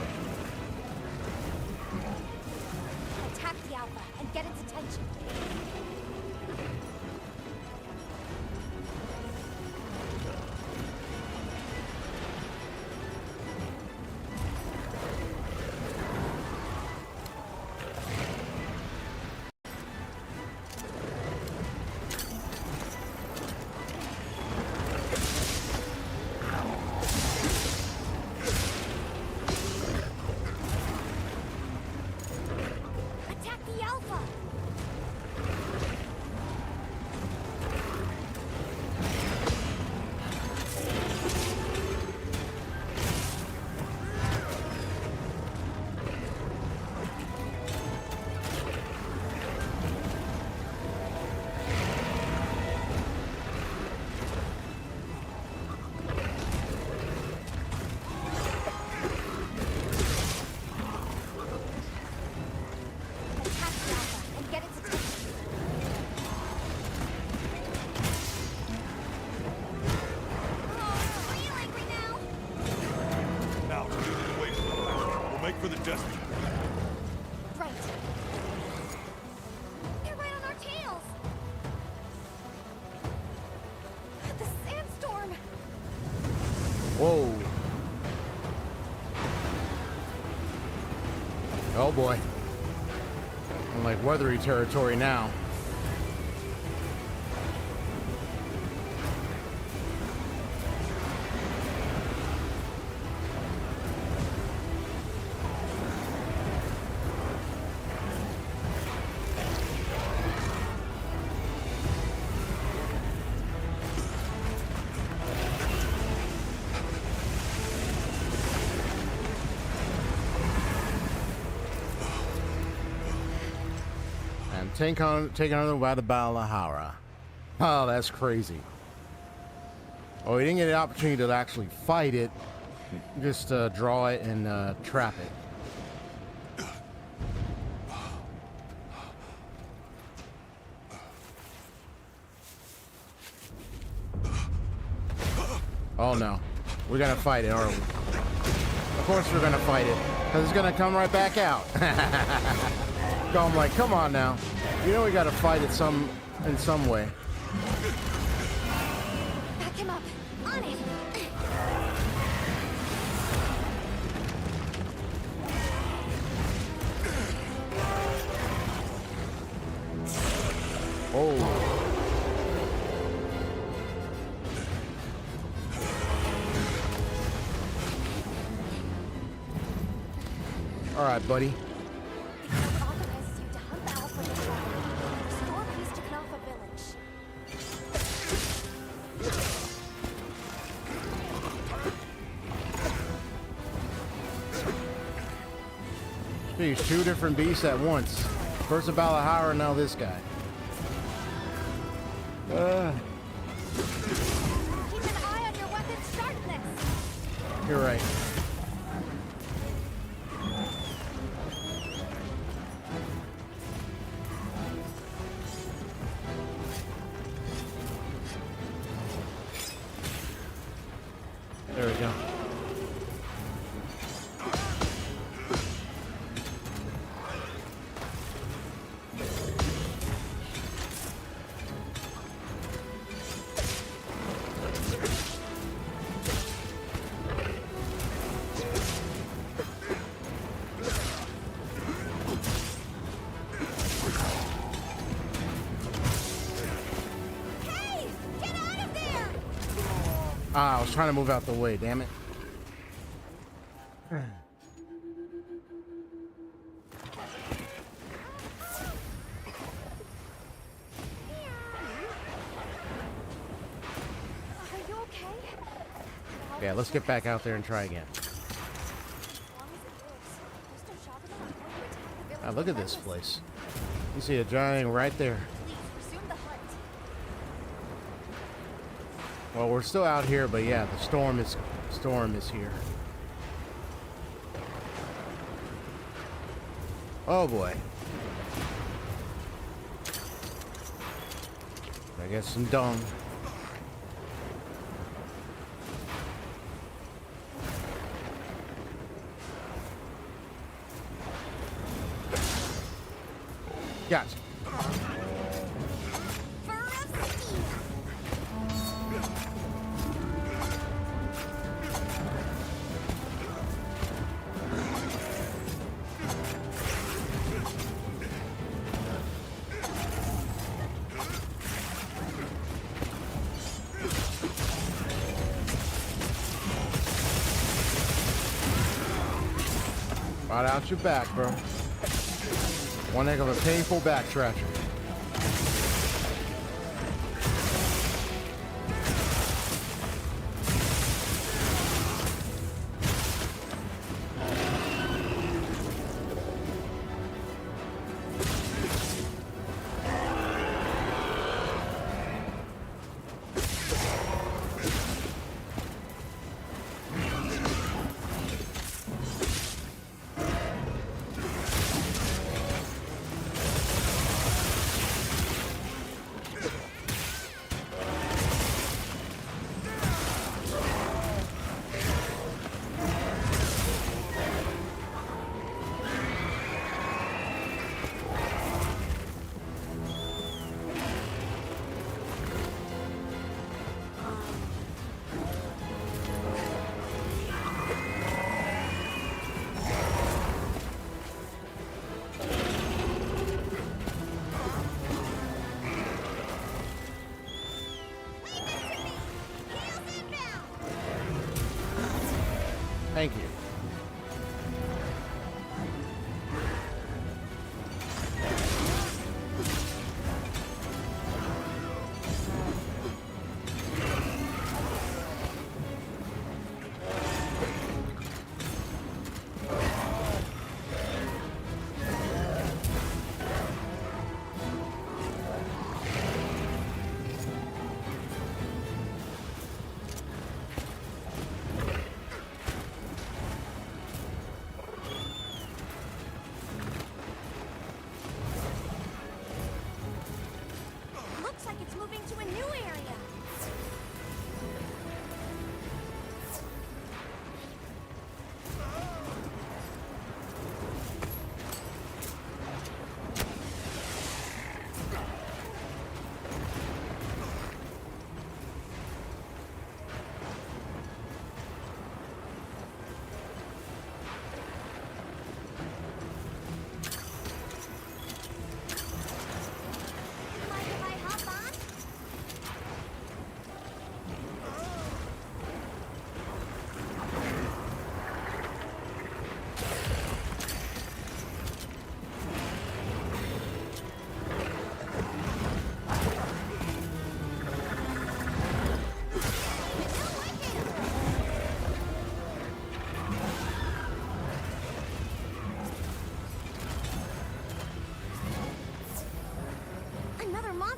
Attack the alpha and get its attention. Attack the alpha! Attack the alpha and get its attention. Oh, are you angry now? Now, to get it away from the pack. We'll make for the desert. Right. They're right on our tails. The sandstorm. Whoa. Oh boy. I'm like weathery territory now. And taken on by the Balahara. Oh, that's crazy. Oh, we didn't get an opportunity to actually fight it. Just draw it and trap it. Oh no. We're gonna fight it, aren't we? Of course we're gonna fight it. Because it's gonna come right back out. So I'm like, come on now. You know we gotta fight it in some way. Back him up. On it. Oh. All right, buddy. The code authorizes you to hunt the Alpha Doshaguma, restore peace to Knafa village. Geez, 2 different beasts at once. First a Balahara, now this guy. Keep an eye on your weapon's sharpness. You're right. There we go. Hey! Get out of there! Ah, I was trying to move out the way, damn it. Are you okay? Yeah, let's get back out there and try again. As long as it lives, those Doshaguma are going to attack the village Ah, look at this regardless. place. You see a giant right there. Please, resume the hunt. Well, we're still out here, but yeah, the storm is here. Oh boy. I guess some dung. Gotcha. Right out your back, bro. One heck of a painful back scratcher.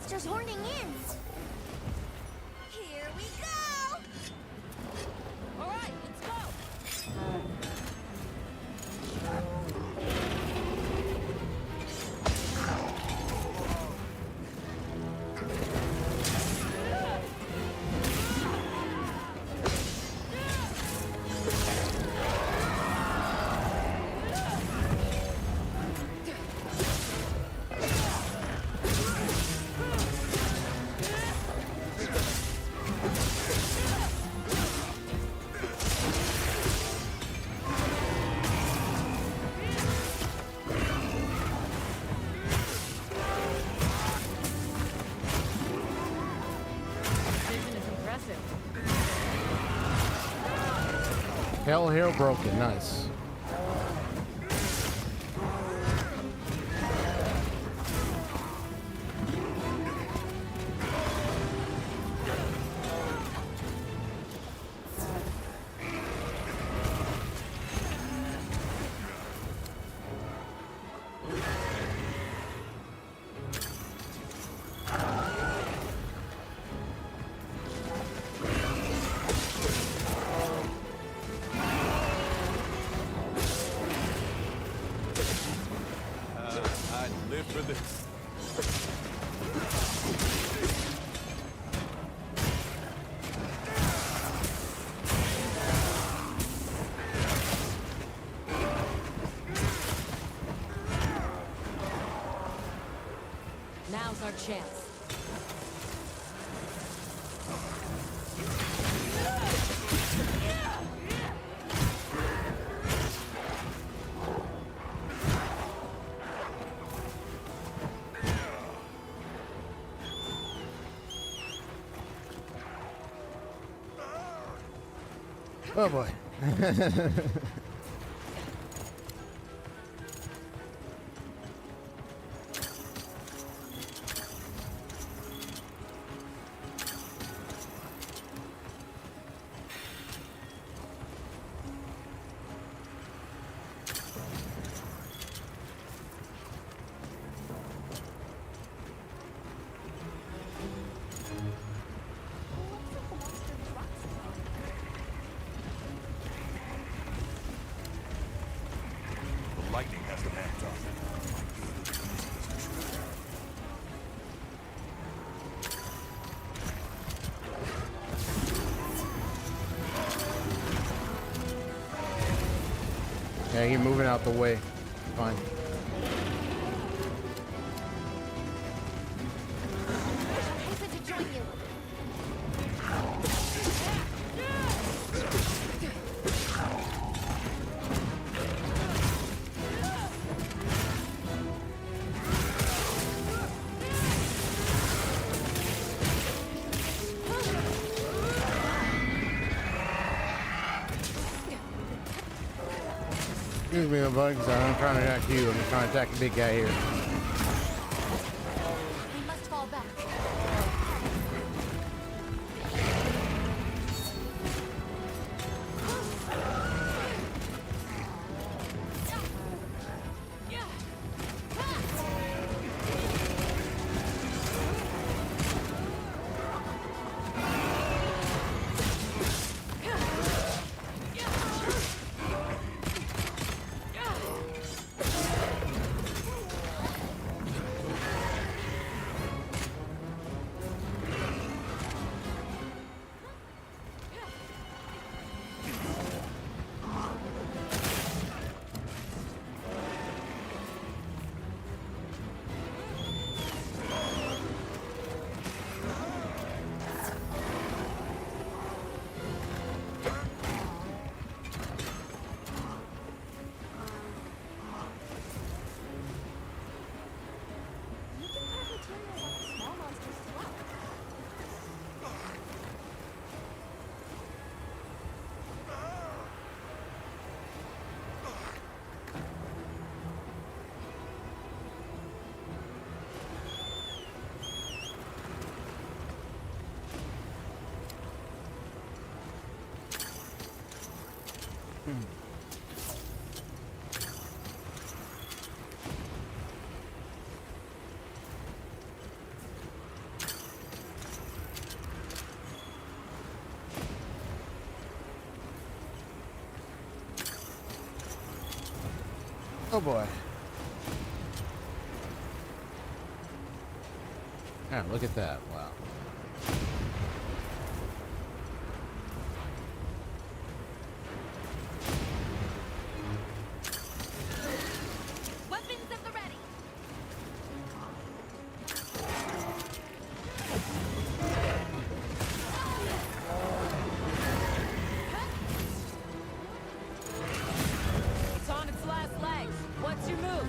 monster's horning in. Here we go! All right, let's go. Hell, hair broken. Nice. For this. Now's our chance. Oh boy. Lightning has the amped up. Yeah, you're moving out the way. Fine. To join you. Excuse me, bud, because I'm trying to attack you. I'm trying to attack the big guy here. We must fall back. Oh boy. Ah, look at that. Wow. Weapons at the ready. It's on its last legs. What's your move?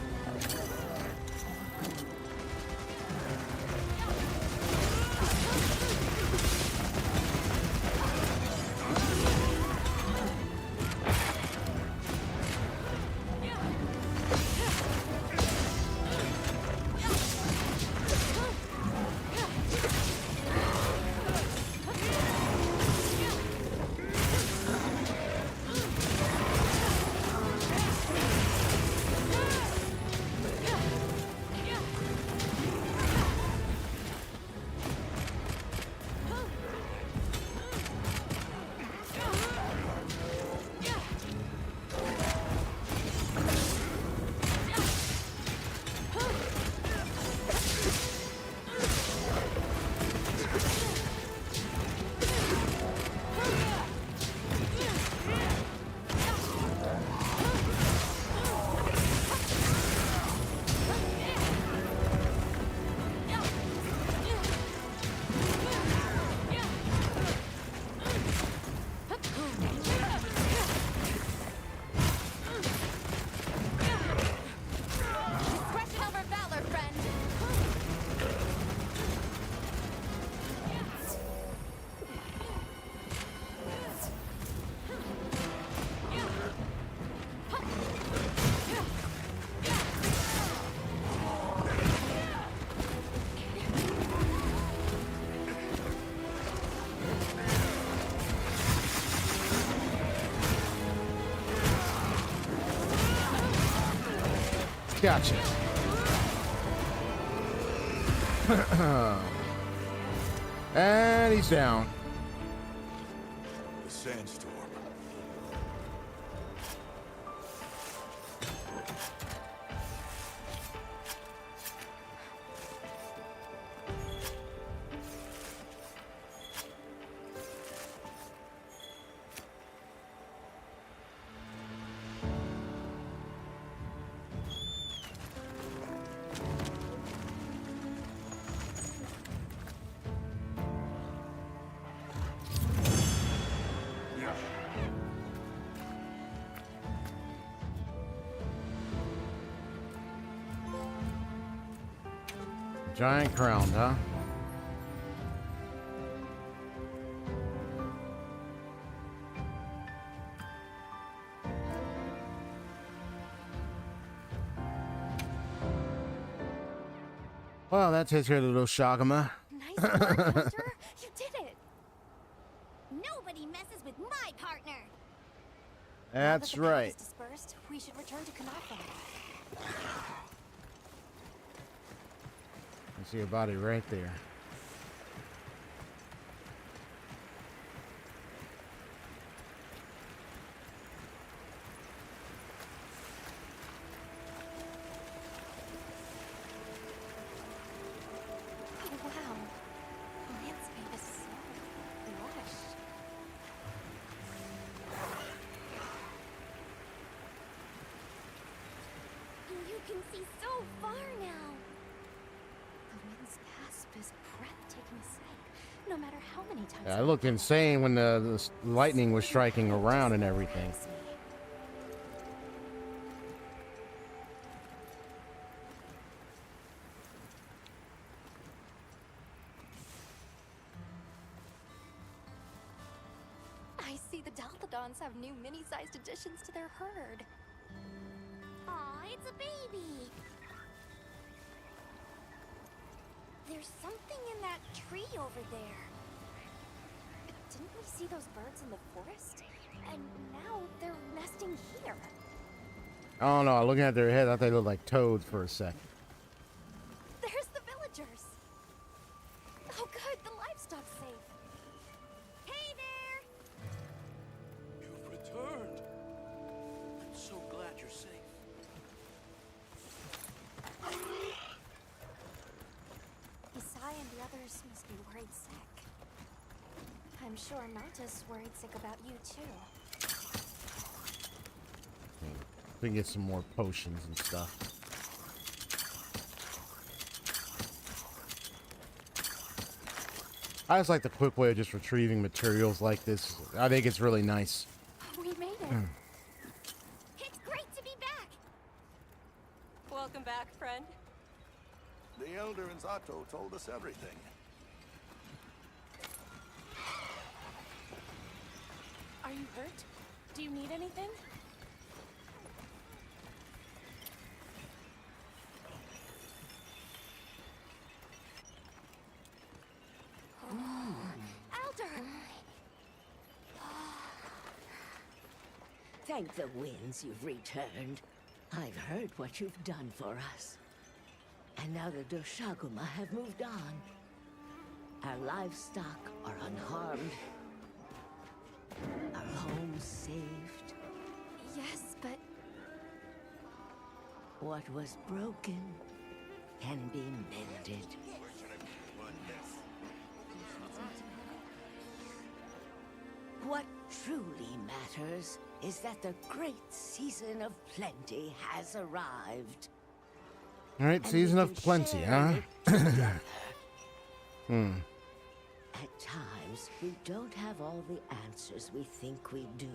Discretion over valor, friend. Gotcha. And he's down. The sandstorm. Giant crown, huh? Well, that takes care of the little Shagama. Nice work, Hunter. You did it. Nobody messes with my partner. That's Now that the pack right. is dispersed, we should return to Kanafa. I see a body right there. Oh, wow. The landscape is so lush. You can see so far now. The wind's gasp is breathtaking sight, no matter how many times. Yeah, I looked insane when the lightning was striking around and everything. I see the Dalthodons have new mini-sized additions to their herd. Aw, it's a baby. There's something in that tree over there. Didn't we see those birds in the forest? And now they're nesting here. Oh no, looking at their head, I thought they looked like toads for a second. There's the villagers. Oh good, the livestock's safe. Hey there! You've returned. I'm so glad you're safe. others must be worried sick. I'm sure Nanta's worried sick about you too. We can get some more potions and stuff. I just like the quick way of just retrieving materials like this. I think it's really nice. We made it. It's great to be back. Welcome back, friend. The Elder and Zato told us everything. Are you hurt? Do you need anything? Elder! Thank the winds you've returned. I've heard what you've done for us. And now the Doshaguma have moved on. Our livestock are unharmed. Our homes saved. Yes, but What was broken can be mended. What truly matters is that the great season of plenty has arrived. All right, And season we of can plenty, share huh? it together. At times, we don't have all the answers we think we do.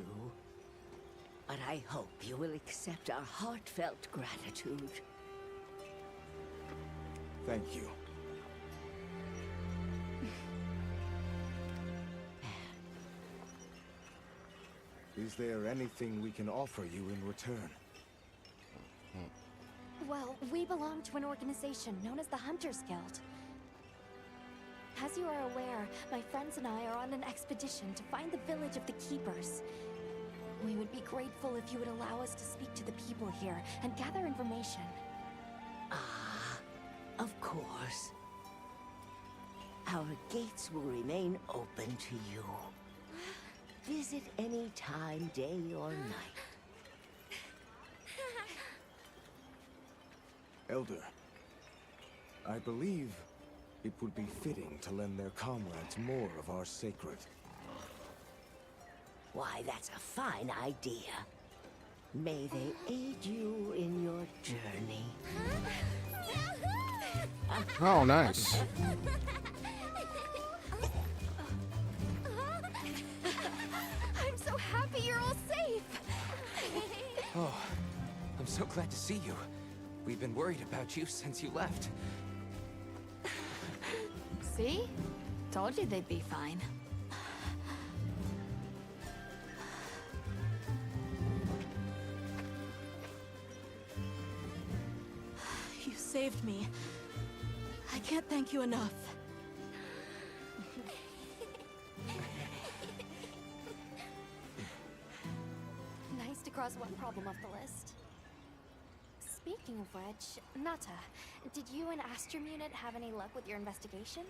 But I hope you will accept our heartfelt gratitude. Thank you. Is there anything we can offer you in return? well, we belong to an organization known as the Hunters Guild. As you are aware, my friends and I are on an expedition to find the village of the Keepers. We would be grateful if you would allow us to speak to the people here and gather information. Ah, of course. Our gates will remain open to you. Visit any time, day or night. Elder, I believe it would be fitting to lend their comrades more of our sacred. Why, that's a fine idea. May they aid you in your journey. Oh, nice. I'm so happy you're all safe! Oh, I'm so glad to see you. We've been worried about you since you left. See? Told you they'd be fine. You saved me. I can't thank you enough. Nice to cross one problem off the list. Speaking of which, Nata, did you and Astrum Unit have any luck with your investigation?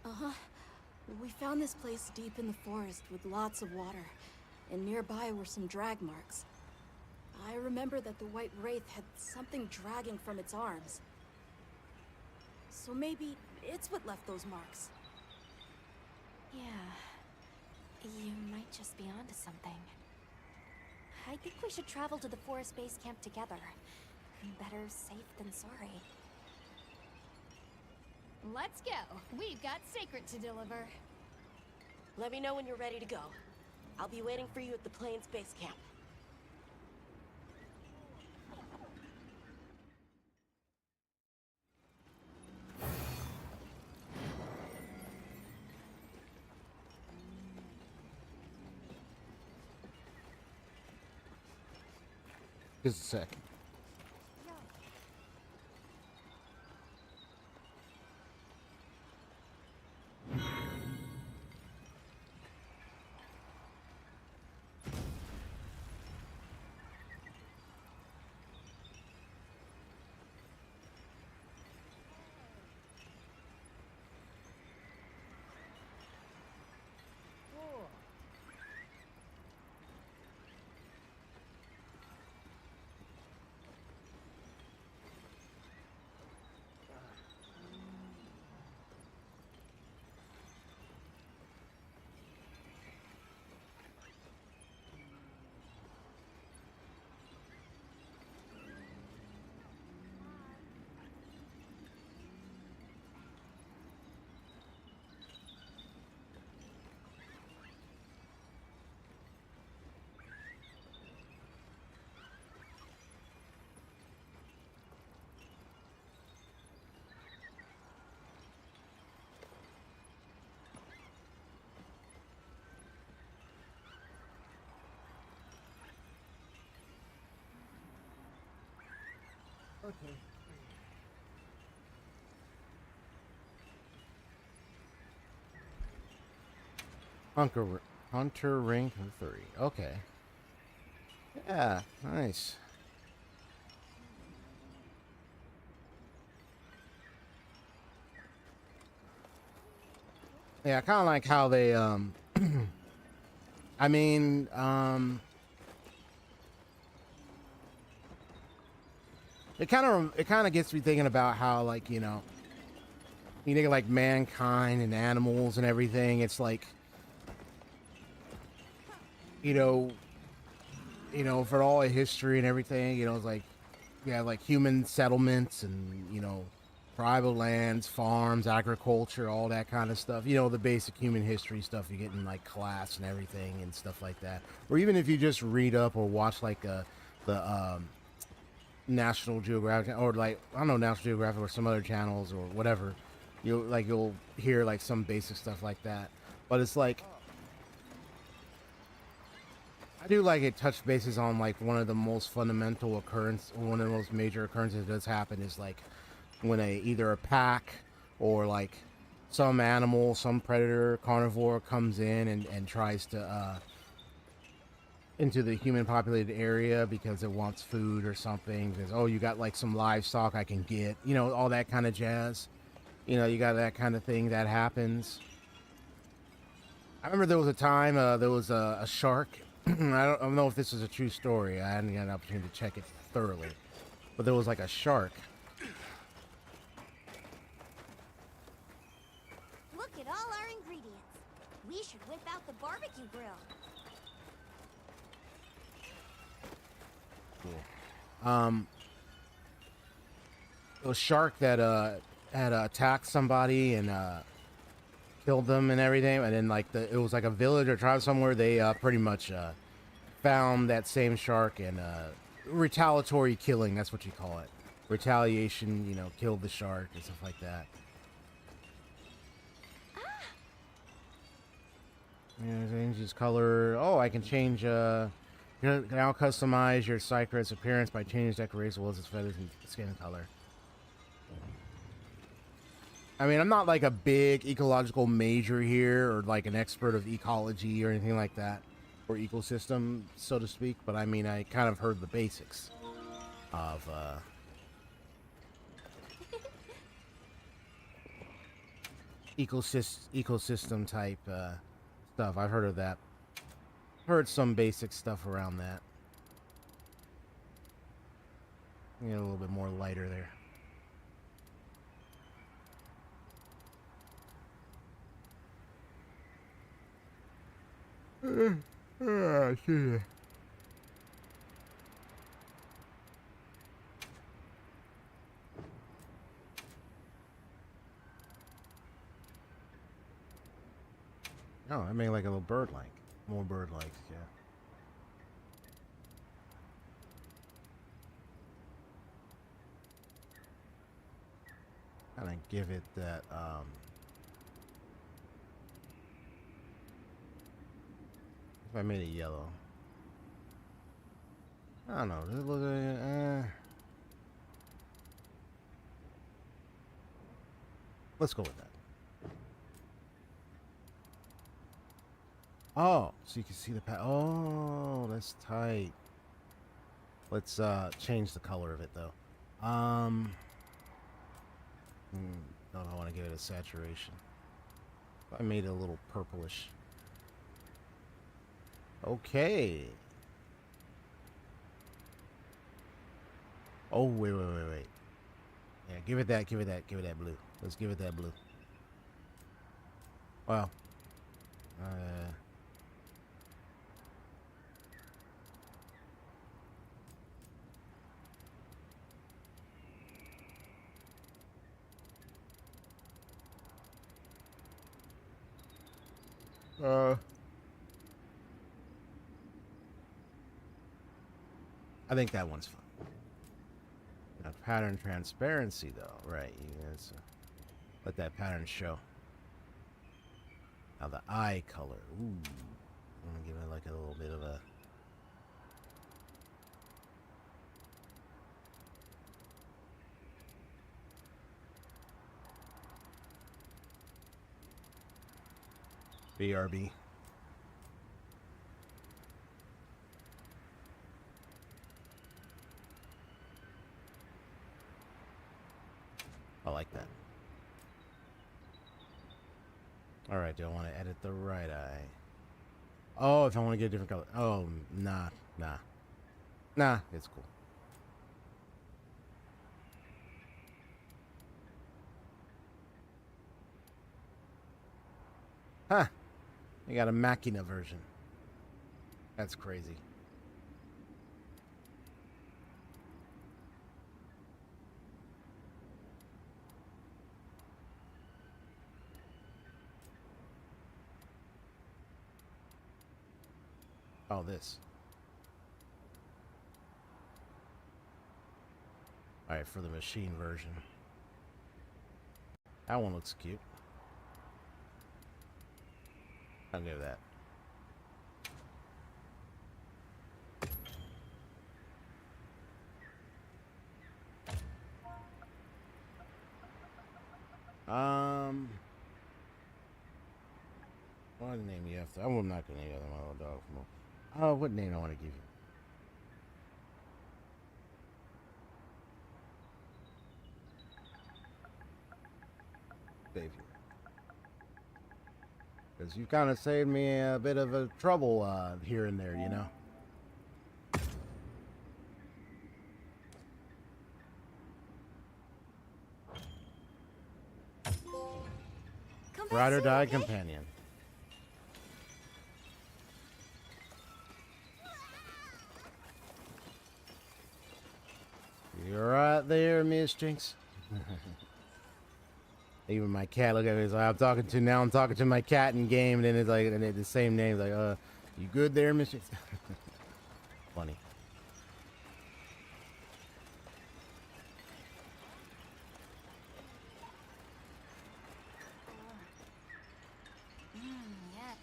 Uh-huh. We found this place deep in the forest with lots of water, and nearby were some drag marks. I remember that the White Wraith had something dragging from its arms. So maybe it's what left those marks. Yeah. You might just be onto something. I think we should travel to the forest base camp together. Better safe than sorry. Let's go. We've got Sacred to deliver. Let me know when you're ready to go. I'll be waiting for you at the Plains base camp. Just a sec. Okay. Hunter rank 3. Okay. Yeah, nice. Yeah, I kind of like how they I mean, it kind of gets me thinking about how, like, you know, you think of like mankind and animals and everything. It's like, you know, for all the history and everything, you know, it's like, yeah, like human settlements and, you know, tribal lands, farms, agriculture, all that kind of stuff. You know, the basic human history stuff you get in like class and everything and stuff like that. Or even if you just read up or watch like the National Geographic, or like, I don't know, National Geographic or some other channels or whatever, you'll hear like some basic stuff like that. But it's like, I do like it touched bases on like one of the most fundamental occurrence, or one of the most major occurrences that does happen is like when either a pack or like some animal, some predator, carnivore comes in and tries to into the human populated area because it wants food or something. Because, oh, you got like some livestock I can get, you know, all that kind of jazz. You know, you got that kind of thing that happens. I remember there was a time there was a shark. I don't know if this is a true story. I hadn't got an opportunity to check it thoroughly, but there was like a shark. Look at all our ingredients. We should whip out the barbecue grill. Cool. A shark that had attacked somebody and killed them and everything, and then like it was like a village or tribe somewhere. They pretty much found that same shark and retaliatory killing. That's what you call it. Retaliation. You know, killed the shark and stuff like that. Yeah, change his color. Oh, I can change. You can now customize your Cycrad's appearance by changing his decoration as well as its feathers and skin color. I mean, I'm not like a big ecological major here or like an expert of ecology or anything like that, or ecosystem, so to speak, but I mean, I kind of heard the basics of ecosystem type stuff. I've heard of that. Heard some basic stuff around that. Get a little bit more lighter there. I see. Oh, I made like a little bird-like. More bird-like, yeah. Kind of give it that, if I made it yellow. I don't know. Does it look like, let's go with that. Oh, so you can see the oh, that's tight. Let's change the color of it though. Don't know if I want to give it a saturation. I made it a little purplish. Okay. Oh, wait. Yeah, give it that blue. Let's give it that blue. Wow. I think that one's fun. Now, pattern transparency, though, right? You guys let that pattern show. Now the eye color. Ooh, I'm gonna give it like a little bit of a. BRB. I like that. Alright, do I want to edit the right eye? Oh, if I want to get a different color. Oh, nah. Nah, it's cool. Huh. You got a Machina version. That's crazy. Oh, this. Alright, for the machine version. That one looks cute. I'll give that. What name you have to? I'm not gonna name my little dog. Oh, what name I want to give you? Baby. Because you kind of saved me a bit of a trouble here and there, you know. Ride or die companion. You're right there, Miss Jinx. Even my cat, look at me. It's like, I'm talking to my cat in game, and then it's like, and it's the same name. It's like, you good there, Miss Jinx? Funny. Yeah.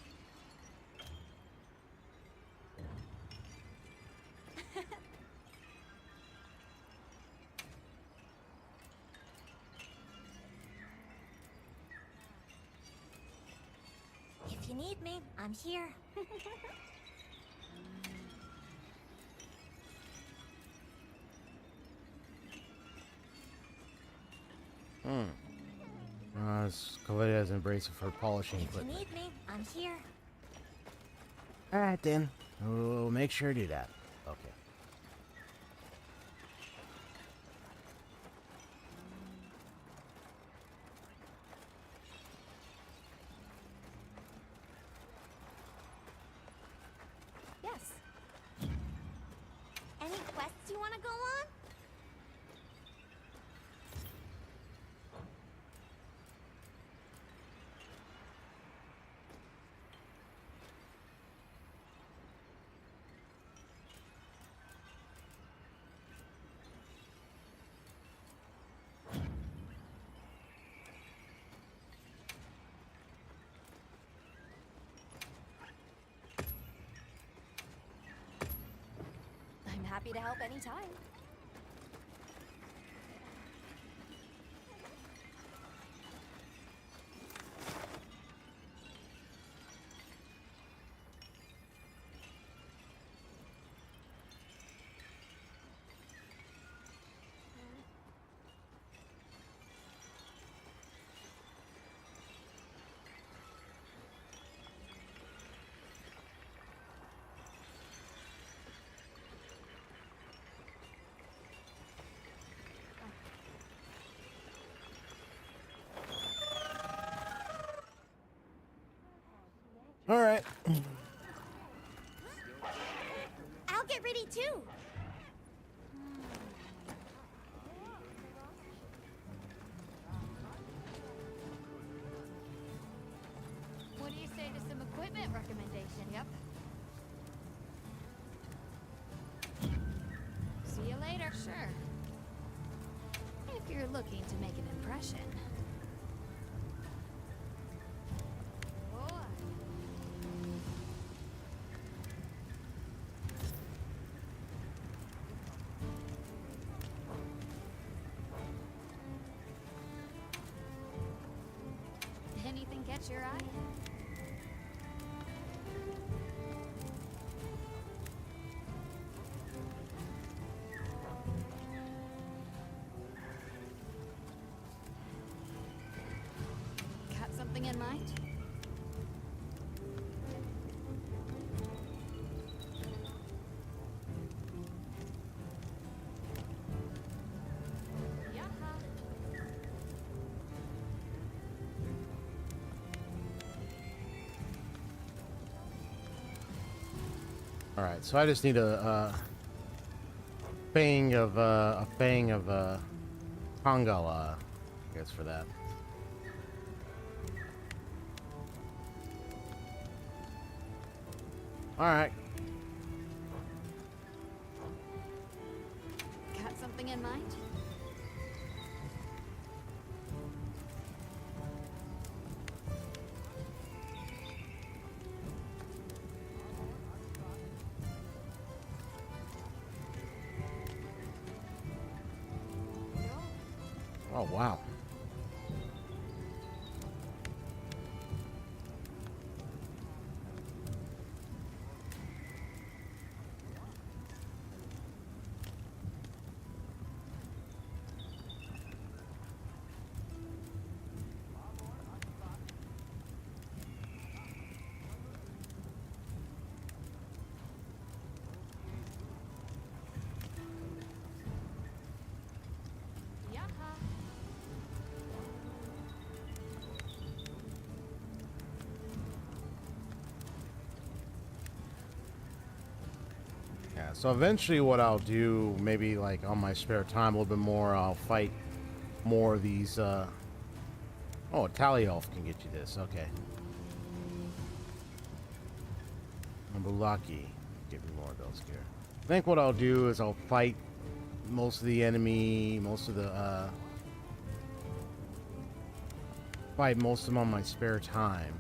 If you need me, I'm here. Colette has embraced it for polishing If you equipment. need me, I'm here. Alright then. We'll make sure to do that. Okay. Yes. Any quests you want to go on? I'm happy to help anytime. All right. I'll get ready too. What do you say to some equipment recommendation? Yep. See you later. Sure. If you're looking to make an impression. Anything catch your eye? in mind? All right, so I just need a fang of Pangala, I guess, for that. All right. Got something in mind? Oh, wow. Yeah, so eventually what I'll do, maybe like on my spare time a little bit more, I'll fight more of these, oh, a tally elf can get you this, okay. Mbulaki, give me more of those here. I think what I'll do is I'll fight most of the enemy, fight most of them on my spare time.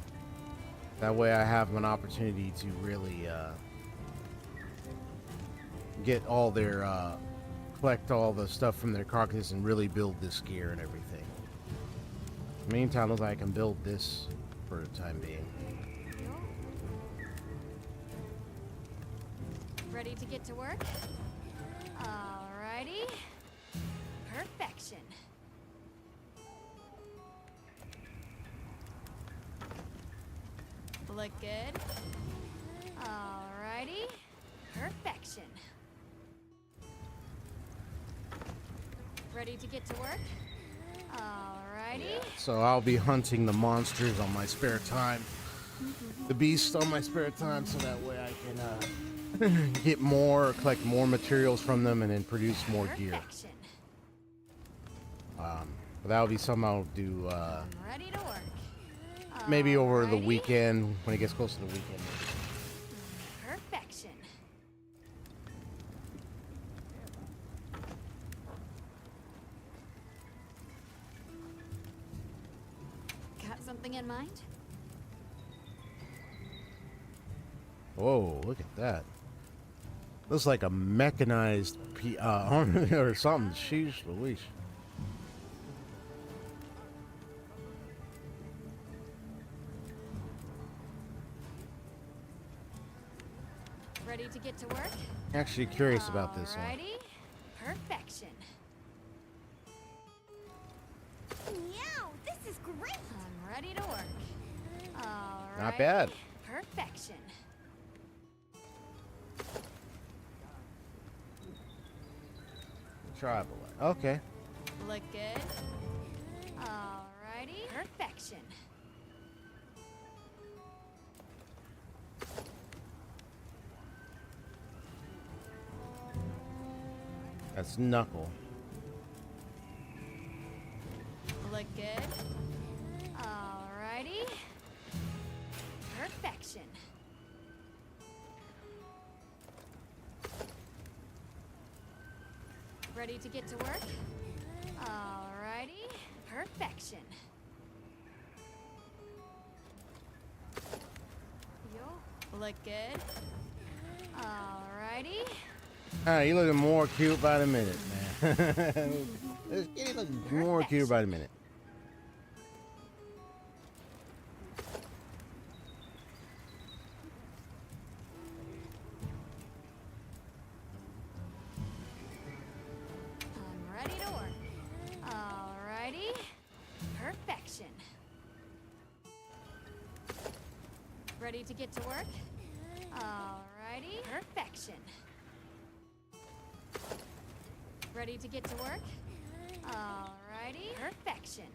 That way I have an opportunity to really, get all their, collect all the stuff from their carcass and really build this gear and everything. Meantime, looks like I can build this for the time being. Ready to get to work? Alrighty. Perfection. Look good. Alrighty. Perfection. Ready to get to work? Alrighty. So I'll be hunting the monsters on my spare time. The beasts on my spare time, so that way I can get more, collect more materials from them, and then produce more gear. But that'll be something I'll do Ready to work. maybe over the weekend, when it gets close to the weekend. Perfection. Got something in mind? Whoa, look at that. Looks like a mechanized army or something. Sheesh Louise. Ready to get to work? Actually curious about this one. Alrighty. Perfection. Meow, this is great. I'm ready to work. Alrighty. Not bad. Perfection. Tribal. Okay. Look good. Alrighty. Perfection. That's Knuckle. Look good. Alrighty. Perfection. Ready to get to work? Alrighty. Perfection. Yo. Look good. Alrighty. You looking more cute by the minute, man. This kitty looking more cute by the minute. I'm ready to work. Alrighty. Perfection. Ready to get to work? Alrighty. Perfection. Ready to get to work? Alrighty. Perfection.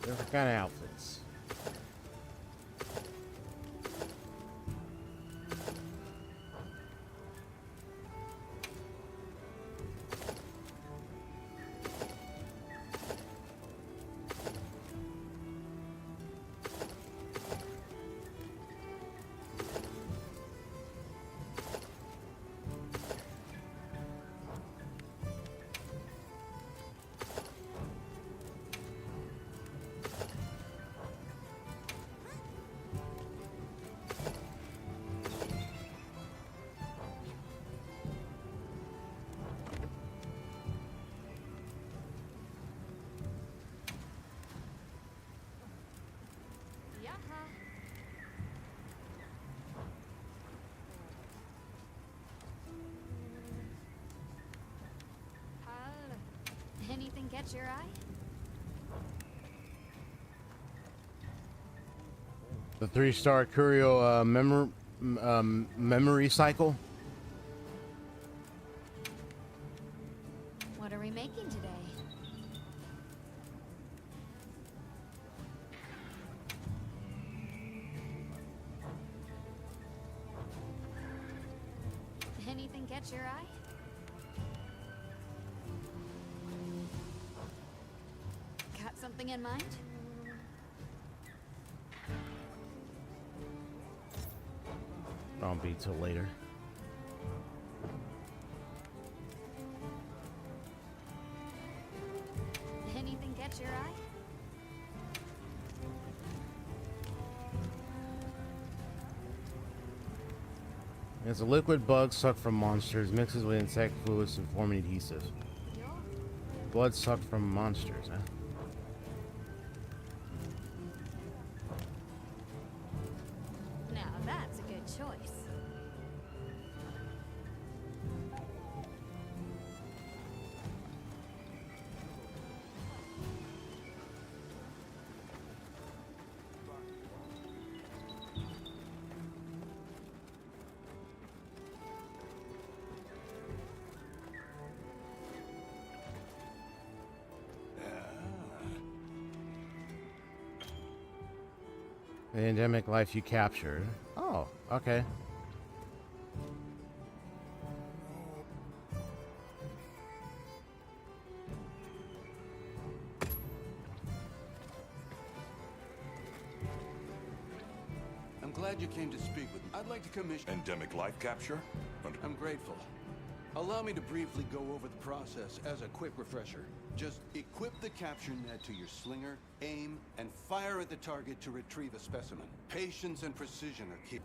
Different kind of outfits. Anything catch your eye? The 3-star Curio memory cycle. What are we making today? Anything catch your eye? Got something in mind? Won't be till later. Anything catch your eye? It's a liquid bug sucked from monsters, mixes with insect fluids and form an adhesive. Blood sucked from monsters, huh? Now that's a good choice. The endemic life you captured. Oh, okay. I'm glad you came to speak with me. I'd like to commission... Endemic life capture? I'm grateful. Allow me to briefly go over the process as a quick refresher. Just equip the capture net to your slinger, aim, and fire at the target to retrieve a specimen. Patience and precision are key.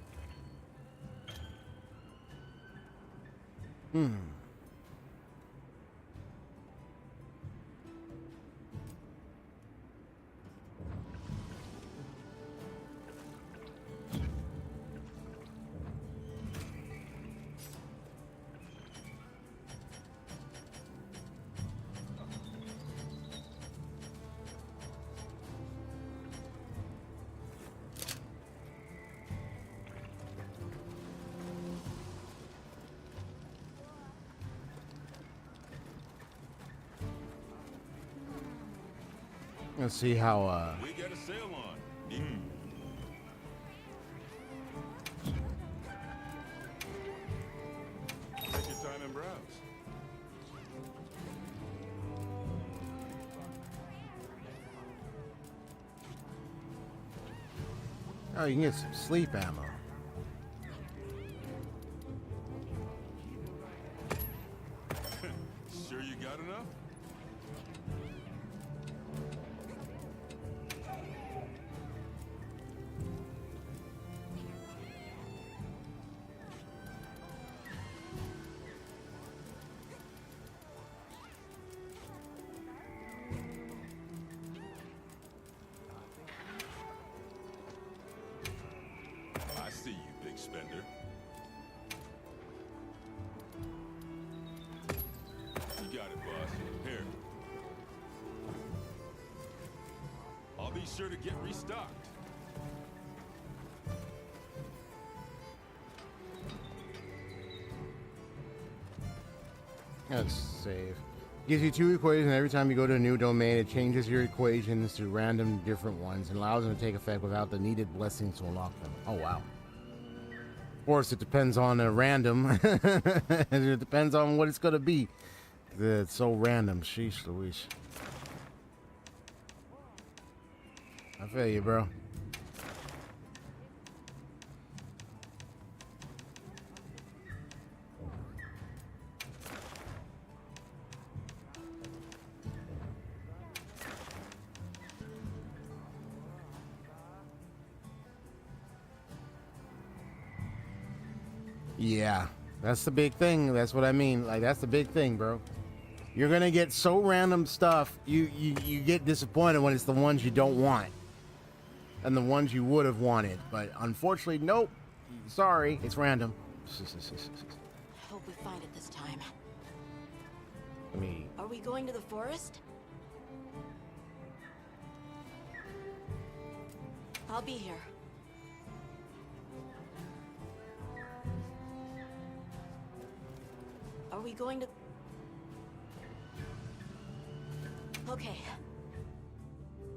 Let's see how We got a sale on. Take your time and browse. Oh, you can get some sleep ammo. Sure you got enough? I see you, big spender. You got it, boss. Here. I'll be sure to get restocked. Let's save. Gives you 2 equations. Every time you go to a new domain, it changes your equations to random different ones and allows them to take effect without the needed blessings to unlock them. Oh, wow. Of course, it depends on a random. It depends on what it's going to be. It's so random. Sheesh Louise. I feel you, bro. Yeah, that's the big thing. That's what I mean. Like, that's the big thing, bro. You're gonna get so random stuff, you get disappointed when it's the ones you don't want and the ones you would have wanted. But unfortunately, nope. Sorry, it's random. Hope we find it this time. I mean, Are we going to the forest? I'll be here. Are we going to... Okay.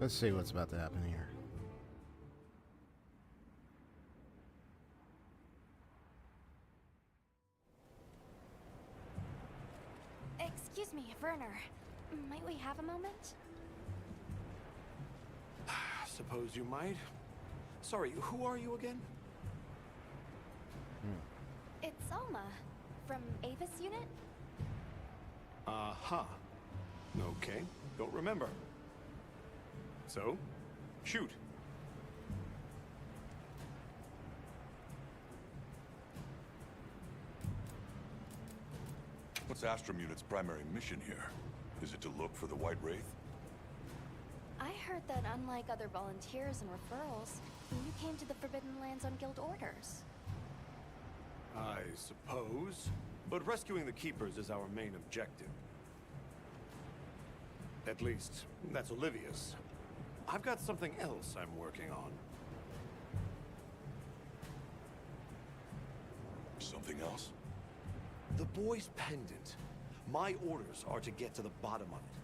let's see what's about to happen here. Excuse me, Werner. Might we have a moment? Suppose you might. Sorry, who are you again? It's Alma, from Avis Unit. Uh-huh. Okay, don't remember. So, shoot. What's Astrum Unit's primary mission here? Is it to look for the White Wraith? I heard that unlike other volunteers and referrals, you came to the Forbidden Lands on guild orders. I suppose. But rescuing the Keepers is our main objective. At least, that's Olivia's. I've got something else I'm working on. Something else? The boy's pendant. My orders are to get to the bottom of it.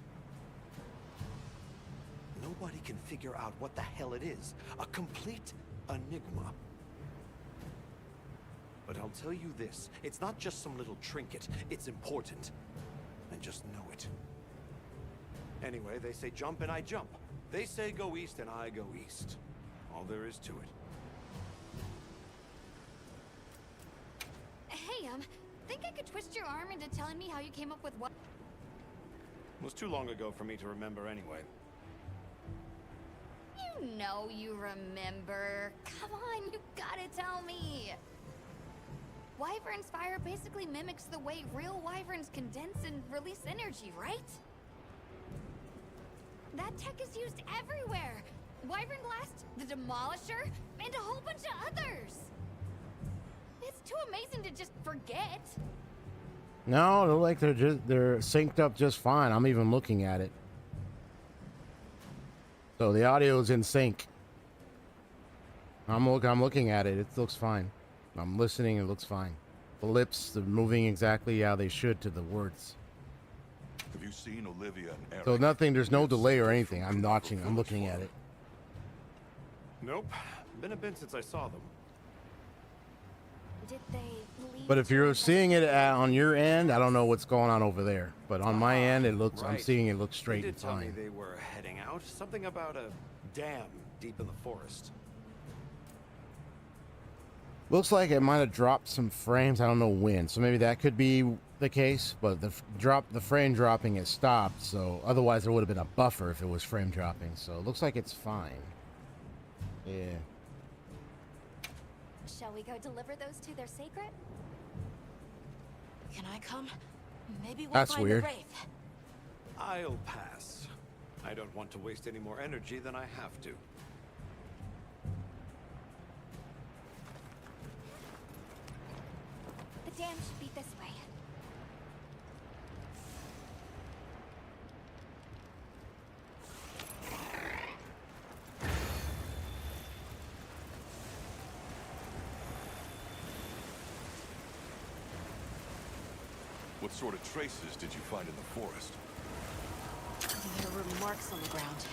Nobody can figure out what the hell it is. A complete enigma. But I'll tell you this, it's not just some little trinket, it's important. And just know it. Anyway, they say jump and I jump. They say go east and I go east. All there is to it. Hey, think I could twist your arm into telling me how you came up with what? It was too long ago for me to remember anyway. You know you remember. Come on, you gotta tell me. Wyvern's fire basically mimics the way real wyverns condense and release energy, right? That tech is used everywhere. Wyvern Blast, the Demolisher, and a whole bunch of others. It's too amazing to just forget. No, they're synced up just fine. I'm even looking at it. So the audio's in sync. I'm looking at it. It looks fine. I'm listening. It looks fine. The lips, they're moving exactly how they should to the words. Have you seen Olivia and Eric? So nothing. There's no delay or anything. I'm watching. I'm looking at it. Nope. Been a bit since I saw them. Did they leave? But if you're seeing it on your end, I don't know what's going on over there. But on my end, it looks. I'm Right. seeing it look straight They and did tell me fine. they were heading out. Something about a dam deep in the forest. Looks like it might have dropped some frames. I don't know when, so maybe that could be the case. But the frame dropping it stopped. So otherwise, there would have been a buffer if it was frame dropping. So it looks like it's fine. Yeah. Shall we go deliver those to their sacred? Can I come? Maybe we'll That's find weird. the Wraith. I'll pass. I don't want to waste any more energy than I have to. The dam should be this way. What sort of traces did you find in the forest? There were marks on the ground.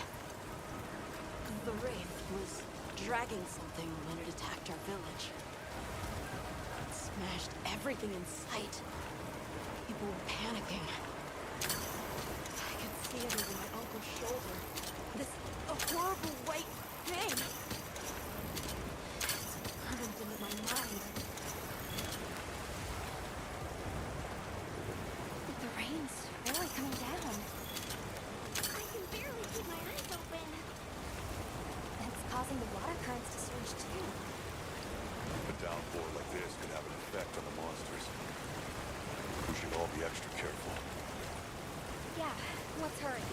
The Wraith was dragging something when it attacked our village. It smashed everything in sight. People were panicking. I could see it over my uncle's shoulder. This horrible white thing. It's burned into my mind. The rain's really coming down. I can barely keep my eyes open. It's causing the water currents to surge too. A downpour like this could have an effect on the monsters. We should all be extra careful. Yeah, let's hurry.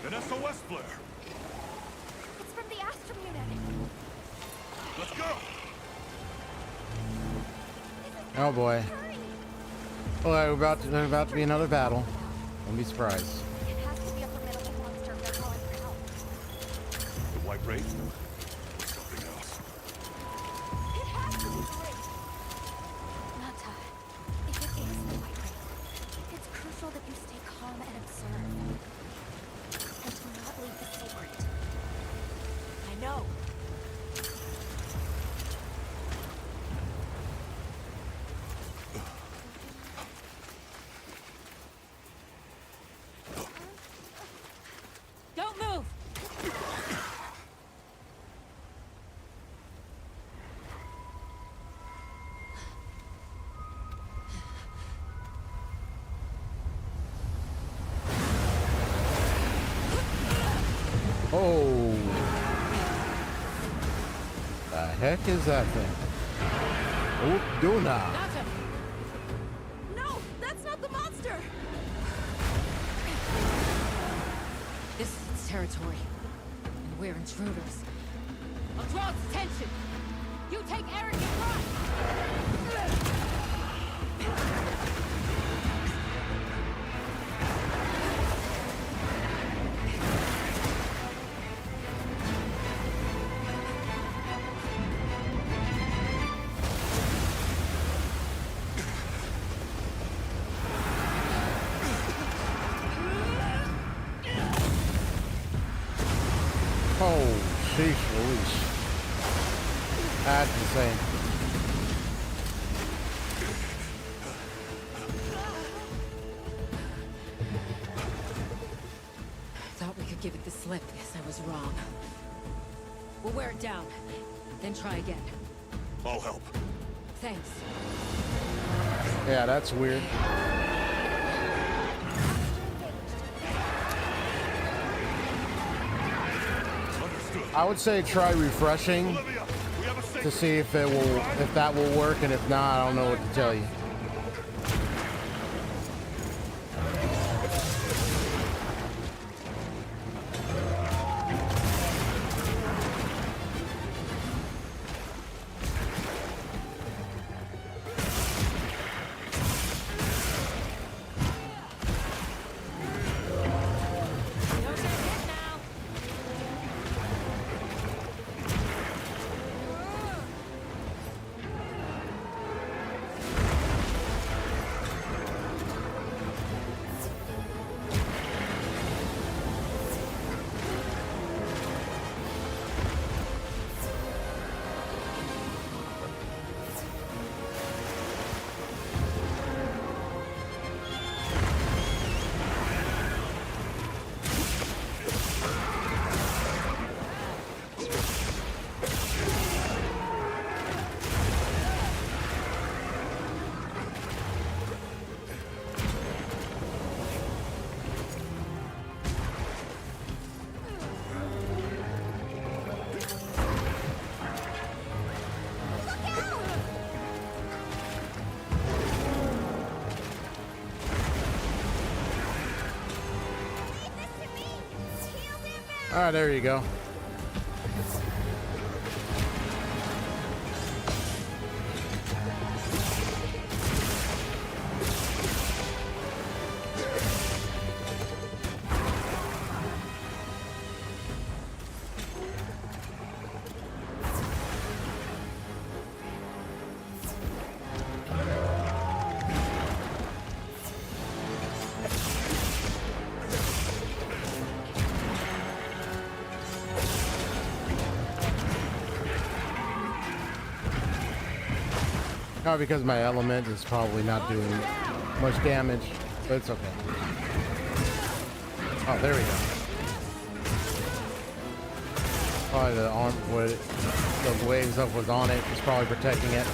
An SOS flare! It's from the Astrum unit. Let's go! Oh boy. Oh, there's about to be another battle. Don't be surprised. It has to be a formidable monster if they're calling for help. The White Wraith? Or something else? It has to be the Wraith. Nata, if it is the White Wraith, it's crucial that you stay calm and observe. And do not leave the sacred. I know. Don't move! Oh. The heck is that thing? Oh, Duna. Nata! No, that's not the monster! This is its territory. And we're intruders. I'll draw its attention! You take Eric and run! Oh, sheesh, Louise. That's insane. Thought we could give it the slip. Guess I was wrong. We'll wear it down, then try again. I'll help. Thanks. Yeah, that's weird. Understood. I would say try refreshing Olivia, we have a to sacred. see if that will work, and if not, I don't know what to tell you. Don't get hit now! All right, there you go. Probably because my element is probably not doing much damage, but it's okay. Oh, there we go. Probably the arm, what the waves up was on it, is probably protecting it.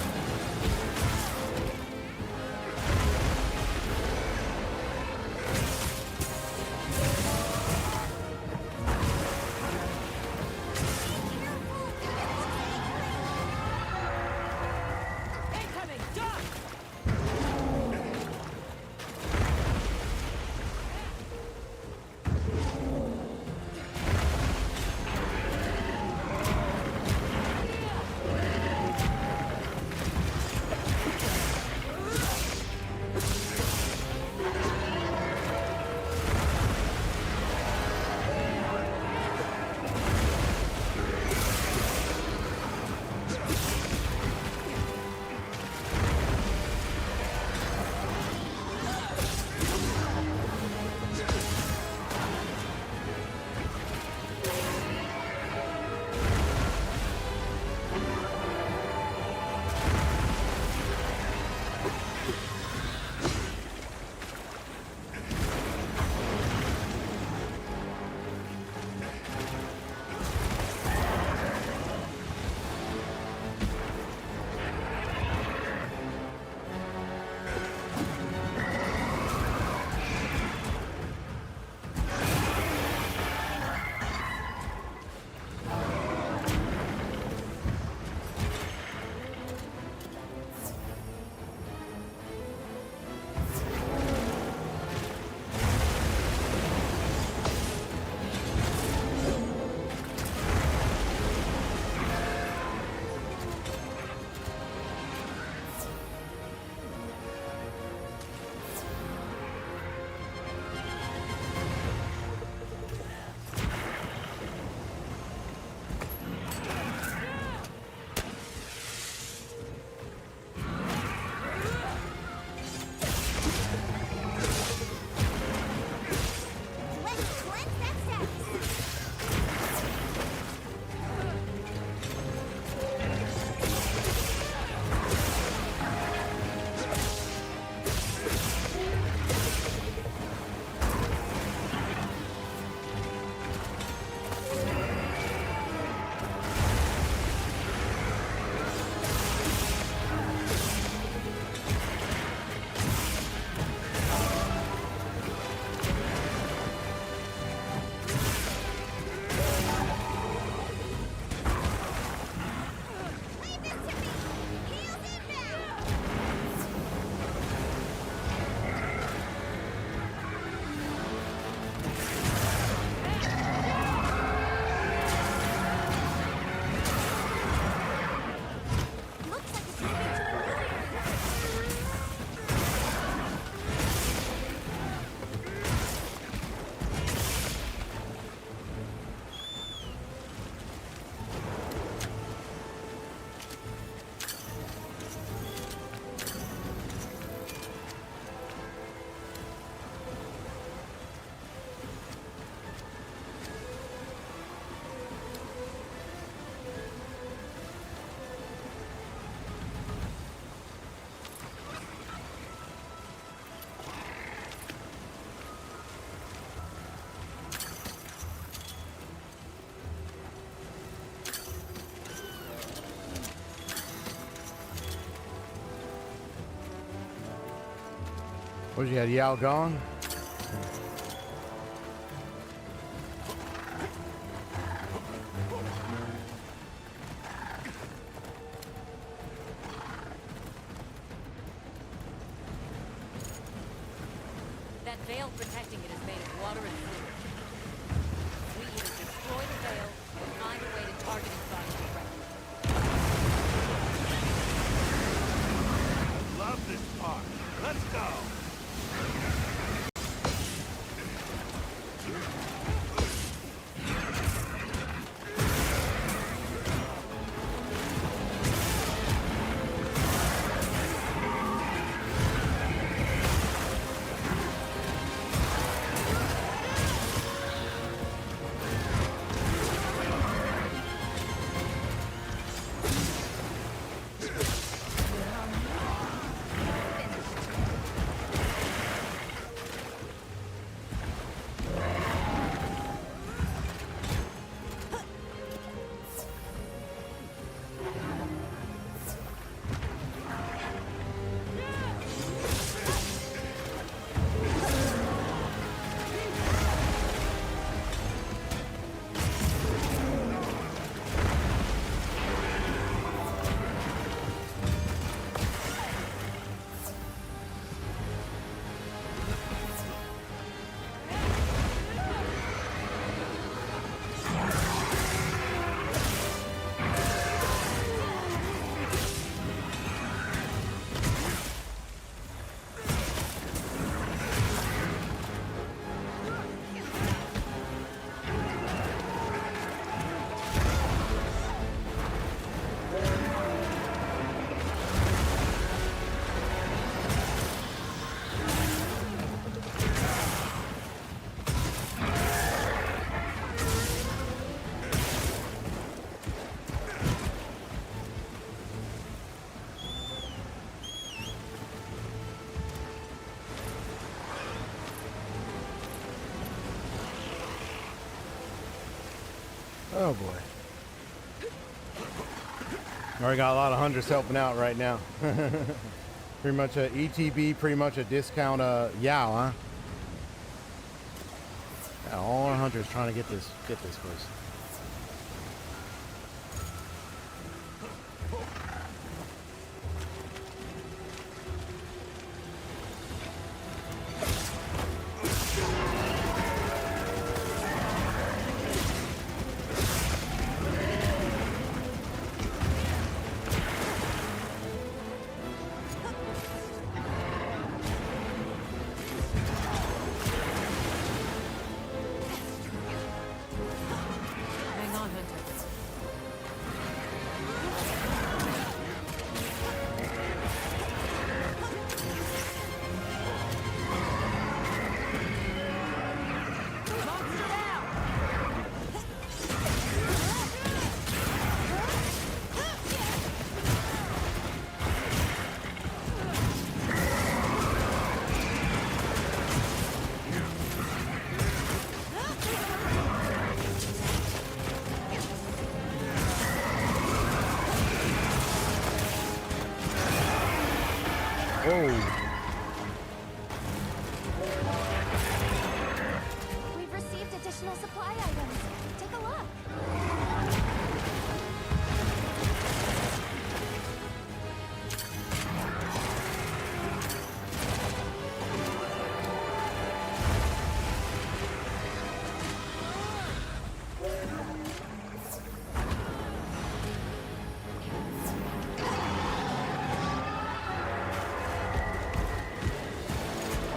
What you got, Yao gone? That veil protecting it is made of water and fluid. We either destroy destroy the veil and find a way to target its body directly. Love this part. Let's go. Oh boy. Already got a lot of hunters helping out right now. Pretty much a ETB, pretty much a discount Yao, huh? Yeah, all our hunters trying to get this place. Hang on, Hunter. We've received additional supply items. Take a look.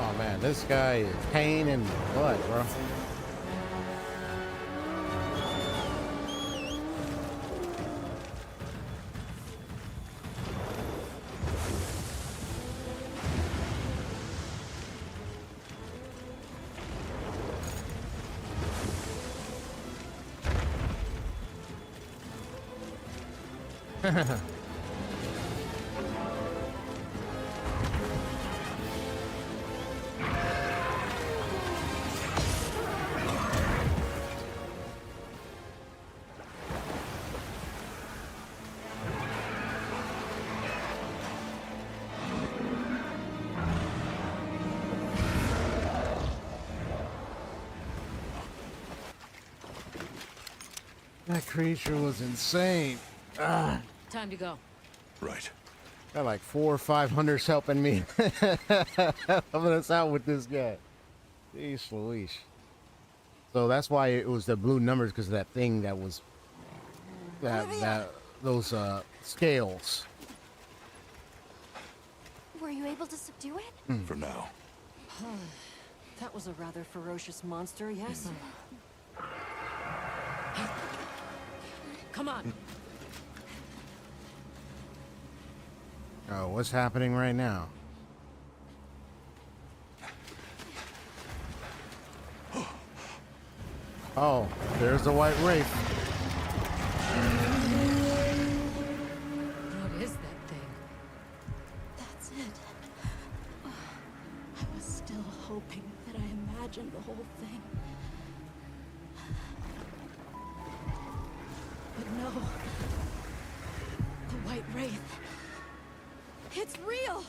Oh man, this guy is pain in the butt, bro. That creature was insane. Ah, Time to go. Right. got like 400 or 500 helping me. Helping us out with this guy. Jeez Louise. So that's why it was the blue numbers, because of that thing that was those scales. Were you able to subdue it? For now. That was a rather ferocious monster, yes? Come on. Oh, what's happening right now? Oh, there's the White Wraith. What is that thing? That's it. I was still hoping that I imagined the whole thing. But no. The White Wraith. It's real!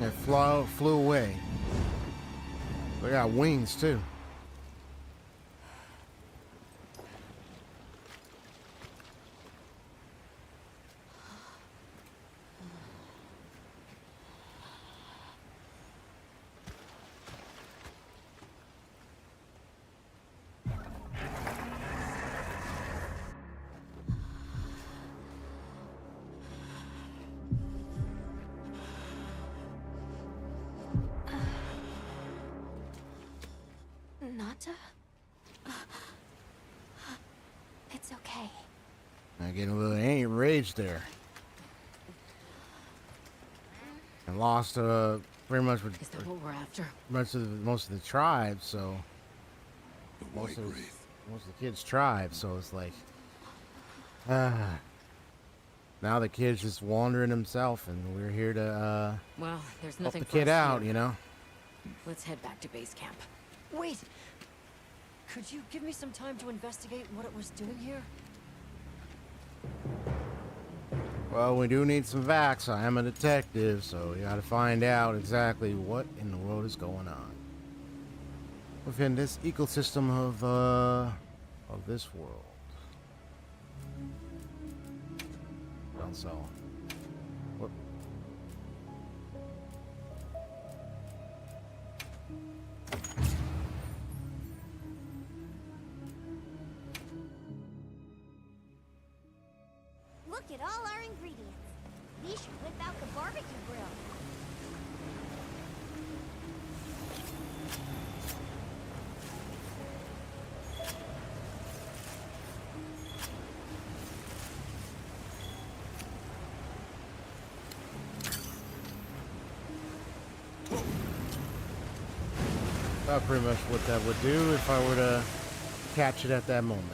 It flew away. They got wings too. Nata? It's okay. I get a little enraged there. And lost pretty much Is that what we're after? most of the tribes, so most of the kids' tribes, so it's like now the kid's just wandering himself, and we're here to Well, there's help nothing the for kid us out, here. you know. Let's head back to base camp. Wait! Could you give me some time to investigate what it was doing here? Well, we do need some facts. I am a detective, so we gotta find out exactly what in the world is going on within this ecosystem of this world. So, what? Look at all our ingredients. We should whip out the barbecue grill. That's pretty much what that would do if I were to catch it at that moment.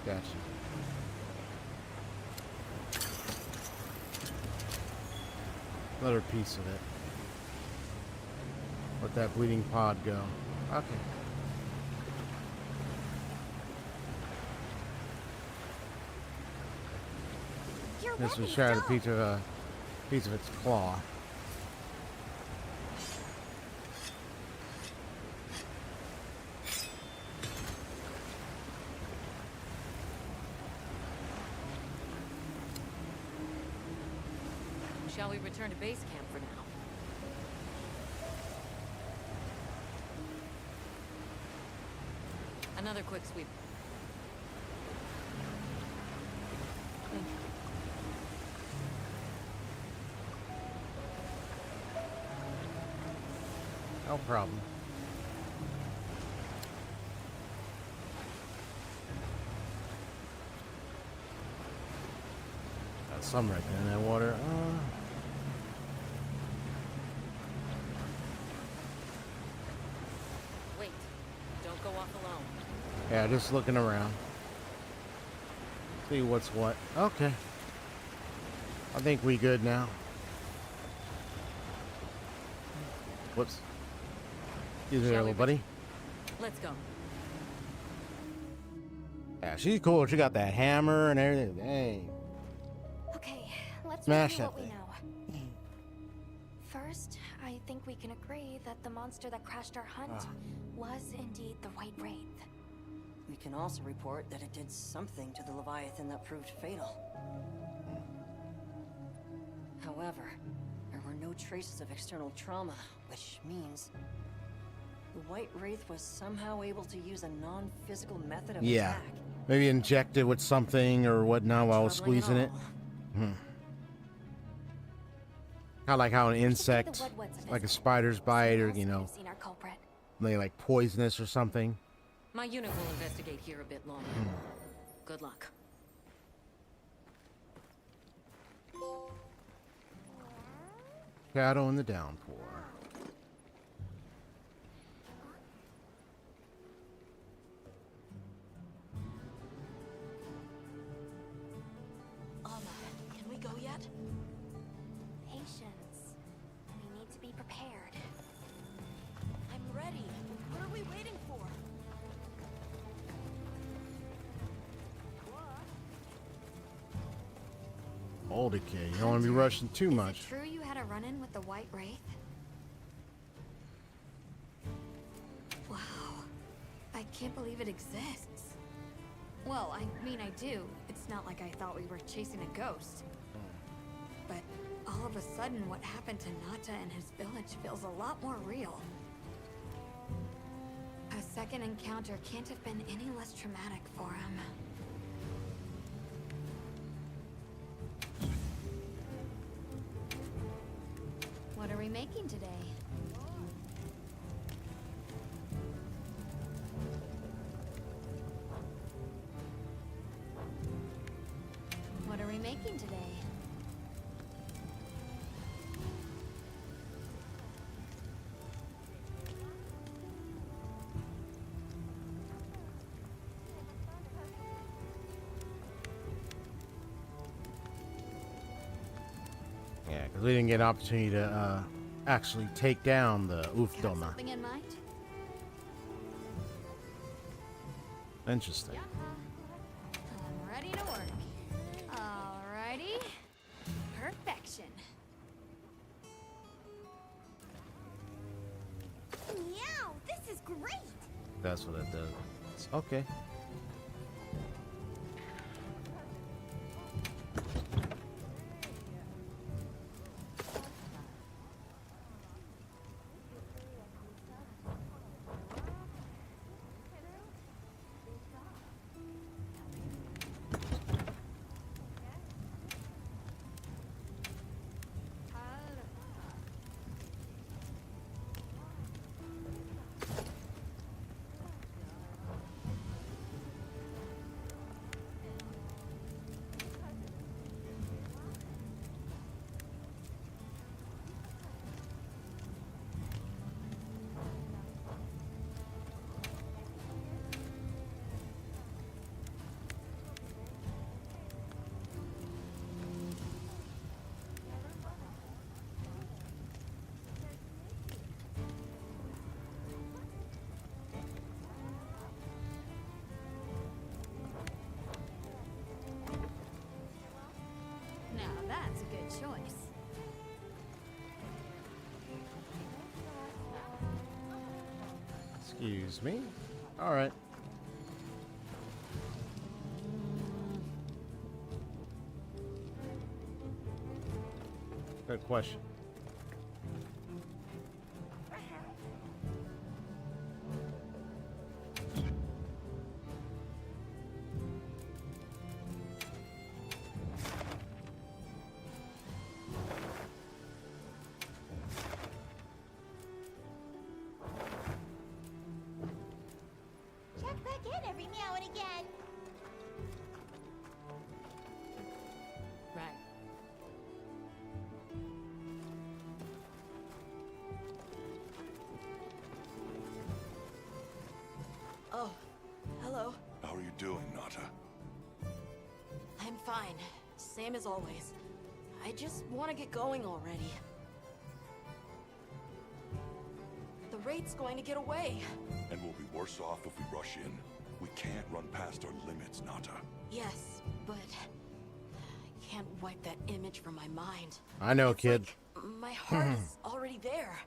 Gotcha. Another piece of it. Let that bleeding pod go. Okay. This was shattered a piece of its claw. Shall we return to base camp for now? Another quick sweep. No problem. Got some right there in that water. Wait, don't go off alone. Yeah, just looking around. See what's what. Okay. I think we good now. Whoops. You there, little buddy? Let's go. Yeah, she's cool. She got that hammer and everything. Dang. Okay, let's Smash review that what we thing. know. First, I think we can agree that the monster that crashed our hunt was indeed the White Wraith. We can also report that it did something to the Leviathan that proved fatal. However, there were no traces of external trauma, which means the White Wraith was somehow able to use a non-physical method of attack. Maybe inject it with something or whatnot while squeezing it. Kind of like how an insect, like a spider's bite, or they like poisonous or something. My unit will investigate here a bit longer. Good luck. Shadow in the downpour. Can we go yet? Patience. We need to be prepared. I'm ready. What are we waiting for? Old decay. You don't want to be rushing too much. Is it true you had a run-in with the White Wraith? Wow. I can't believe it exists. Well, I mean, I do. It's not like I thought we were chasing a ghost. But all of a sudden, what happened to Nata and his village feels a lot more real. A second encounter can't have been any less traumatic for him. What are we making today? What are we making today? Yeah, because we didn't get an opportunity to actually take down the Uftoma. Something in mind? Interesting. I'm ready to work. Alrighty. Perfection. Meow! This is great! That's what it does. Okay. Now that's a good choice. Excuse me. All right. Good question. Check back in every meow and again. Right. Oh, hello. How are you doing, Nata? I'm fine. Same as always. I just want to get going already. The Wraith's going to get away. And we'll be worse off if we rush in. We can't run past our limits, Nata. Yes, but I can't wipe that image from my mind. I know, kid. Like my heart is already there,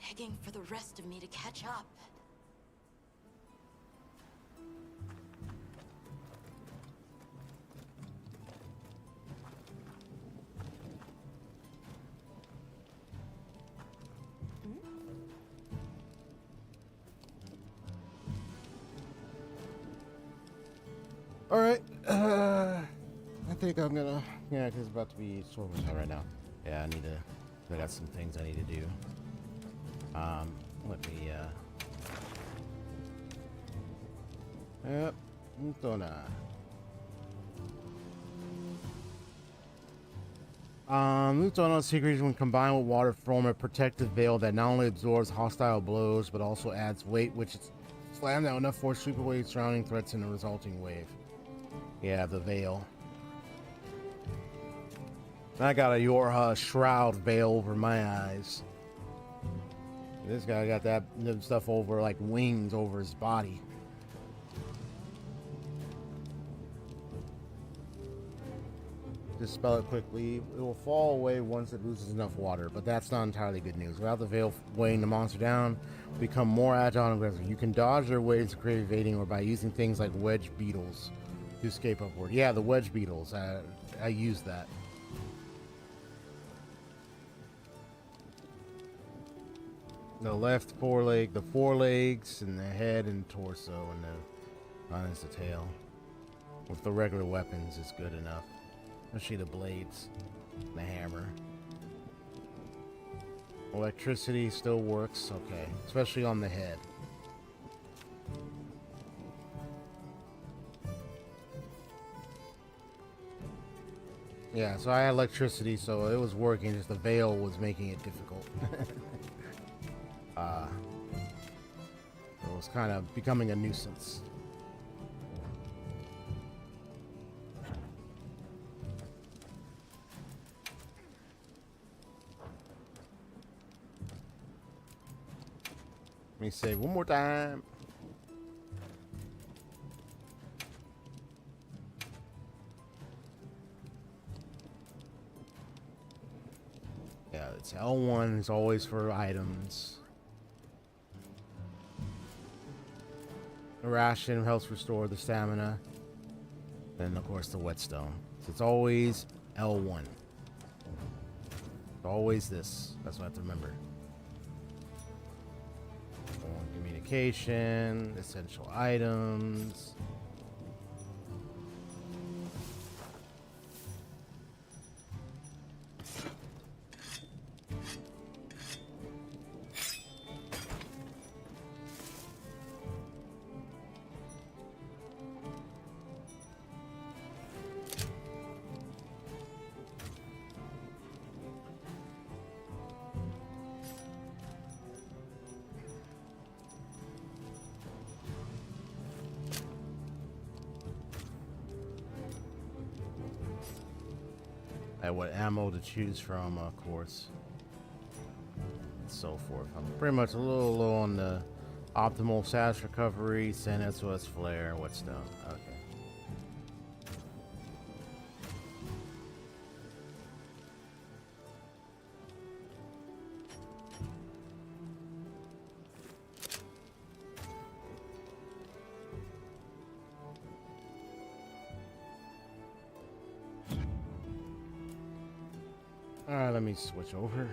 begging for the rest of me to catch up. All right. I think I'm gonna. Yeah, 'cause it's about to be storm time right now. Yeah, I got some things I need to do. Let me. Yep. Lutona's secrets when combined with water form a protective veil that not only absorbs hostile blows but also adds weight, which is slammed out enough force to sweep away surrounding threats in a resulting wave. Yeah, the veil. I got a Yorha shroud veil over my eyes. This guy got that stuff over like wings over his body. Dispel it quickly. It will fall away once it loses enough water, but that's not entirely good news. Without the veil weighing the monster down, become more agile and aggressive. You can dodge their waves to create evading or by using things like wedge beetles to escape upward. Yeah, the wedge beetles. I use that. The left foreleg, the forelegs, and the head and torso, and the front is the tail. With the regular weapons, is good enough. Especially the blades, and the hammer. Electricity still works, okay. Especially on the head. Yeah, so I had electricity, so it was working, just the veil was making it difficult. It was kind of becoming a nuisance. Let me save one more time. Yeah, it's L1 is always for items. The ration helps restore the stamina. Then, of course, the whetstone. So it's always L1. It's always this. That's what I have to remember. Communication, essential items. What ammo to choose from, of course, and so forth. I'm pretty much a little low on the optimal status recovery, Sand SOS flare, whetstone. Okay. Alright, let me switch over.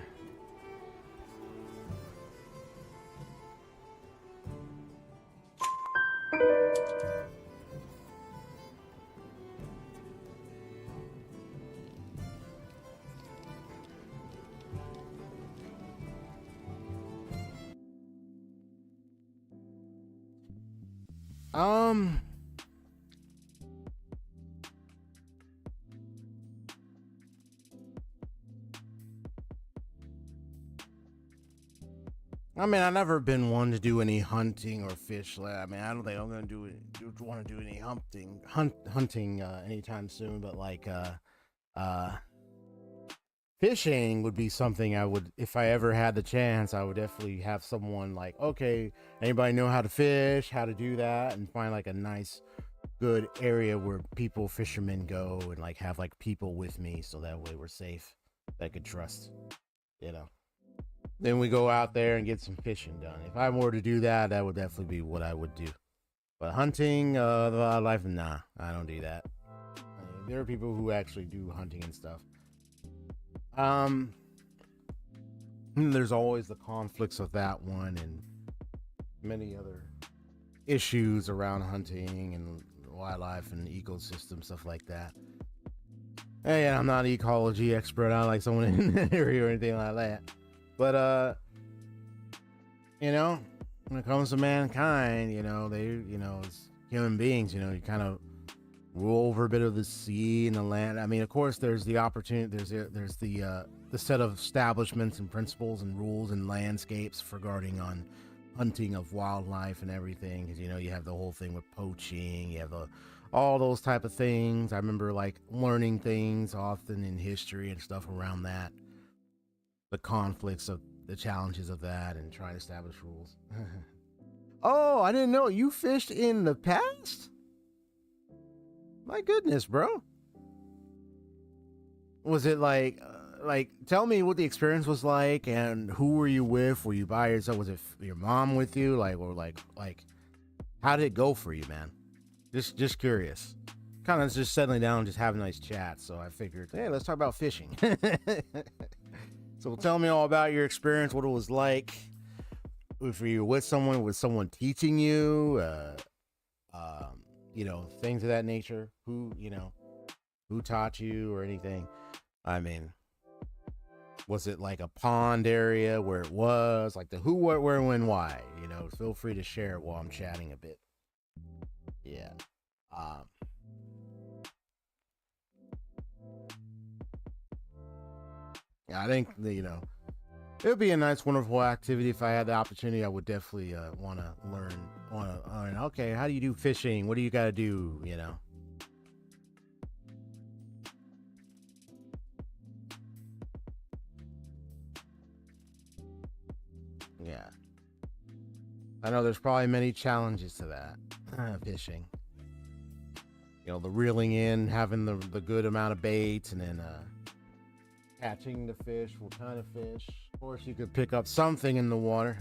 I mean, I've never been one to do any hunting or fish. I mean, I don't think I'm gonna want to do any hunting anytime soon. But like, fishing would be something I would, if I ever had the chance, I would definitely have someone like, okay, anybody know how to fish, how to do that, and find like a nice, good area where fishermen go, and like have like people with me, so that way we're safe, that I could trust, you know. Then we go out there and get some fishing done. If I were to do that, that would definitely be what I would do. But hunting, life, nah, I don't do that. There are people who actually do hunting and stuff. There's always the conflicts of that one and many other issues around hunting and wildlife and ecosystem stuff like that. Hey, I'm not an ecology expert. I don't like someone in that area or anything like that. But you know, when it comes to mankind, you know, they, you know, as human beings, you know, you kind of rule over a bit of the sea and the land. I mean, of course, there's the opportunity. There's the set of establishments and principles and rules and landscapes regarding on hunting of wildlife and everything. Because you know, you have the whole thing with poaching. You have all those type of things. I remember like learning things often in history and stuff around that. The conflicts of the challenges of that and trying to establish rules. Oh, I didn't know you fished in the past. My goodness, bro. Was it like tell me what the experience was like and who were you with? Were you by yourself? Was it your mom with you? Like how did it go for you, man? Just curious. Kind of just settling down and just having a nice chat. So I figured, hey, let's talk about fishing. So tell me all about your experience, what it was like. If you were with someone teaching you, you know, things of that nature. Who taught you or anything? I mean, was it like a pond area where it was like the who, what, where, when, why? You know, feel free to share it while I'm chatting a bit. Yeah. Yeah, I think you know, it would be a nice, wonderful activity if I had the opportunity. I would definitely want to learn. Okay, how do you do fishing? What do you got to do? You know. Yeah. I know there's probably many challenges to that fishing. You know, the reeling in, having the good amount of bait, and then catching the fish. What kind of fish? Of course, you could pick up something in the water.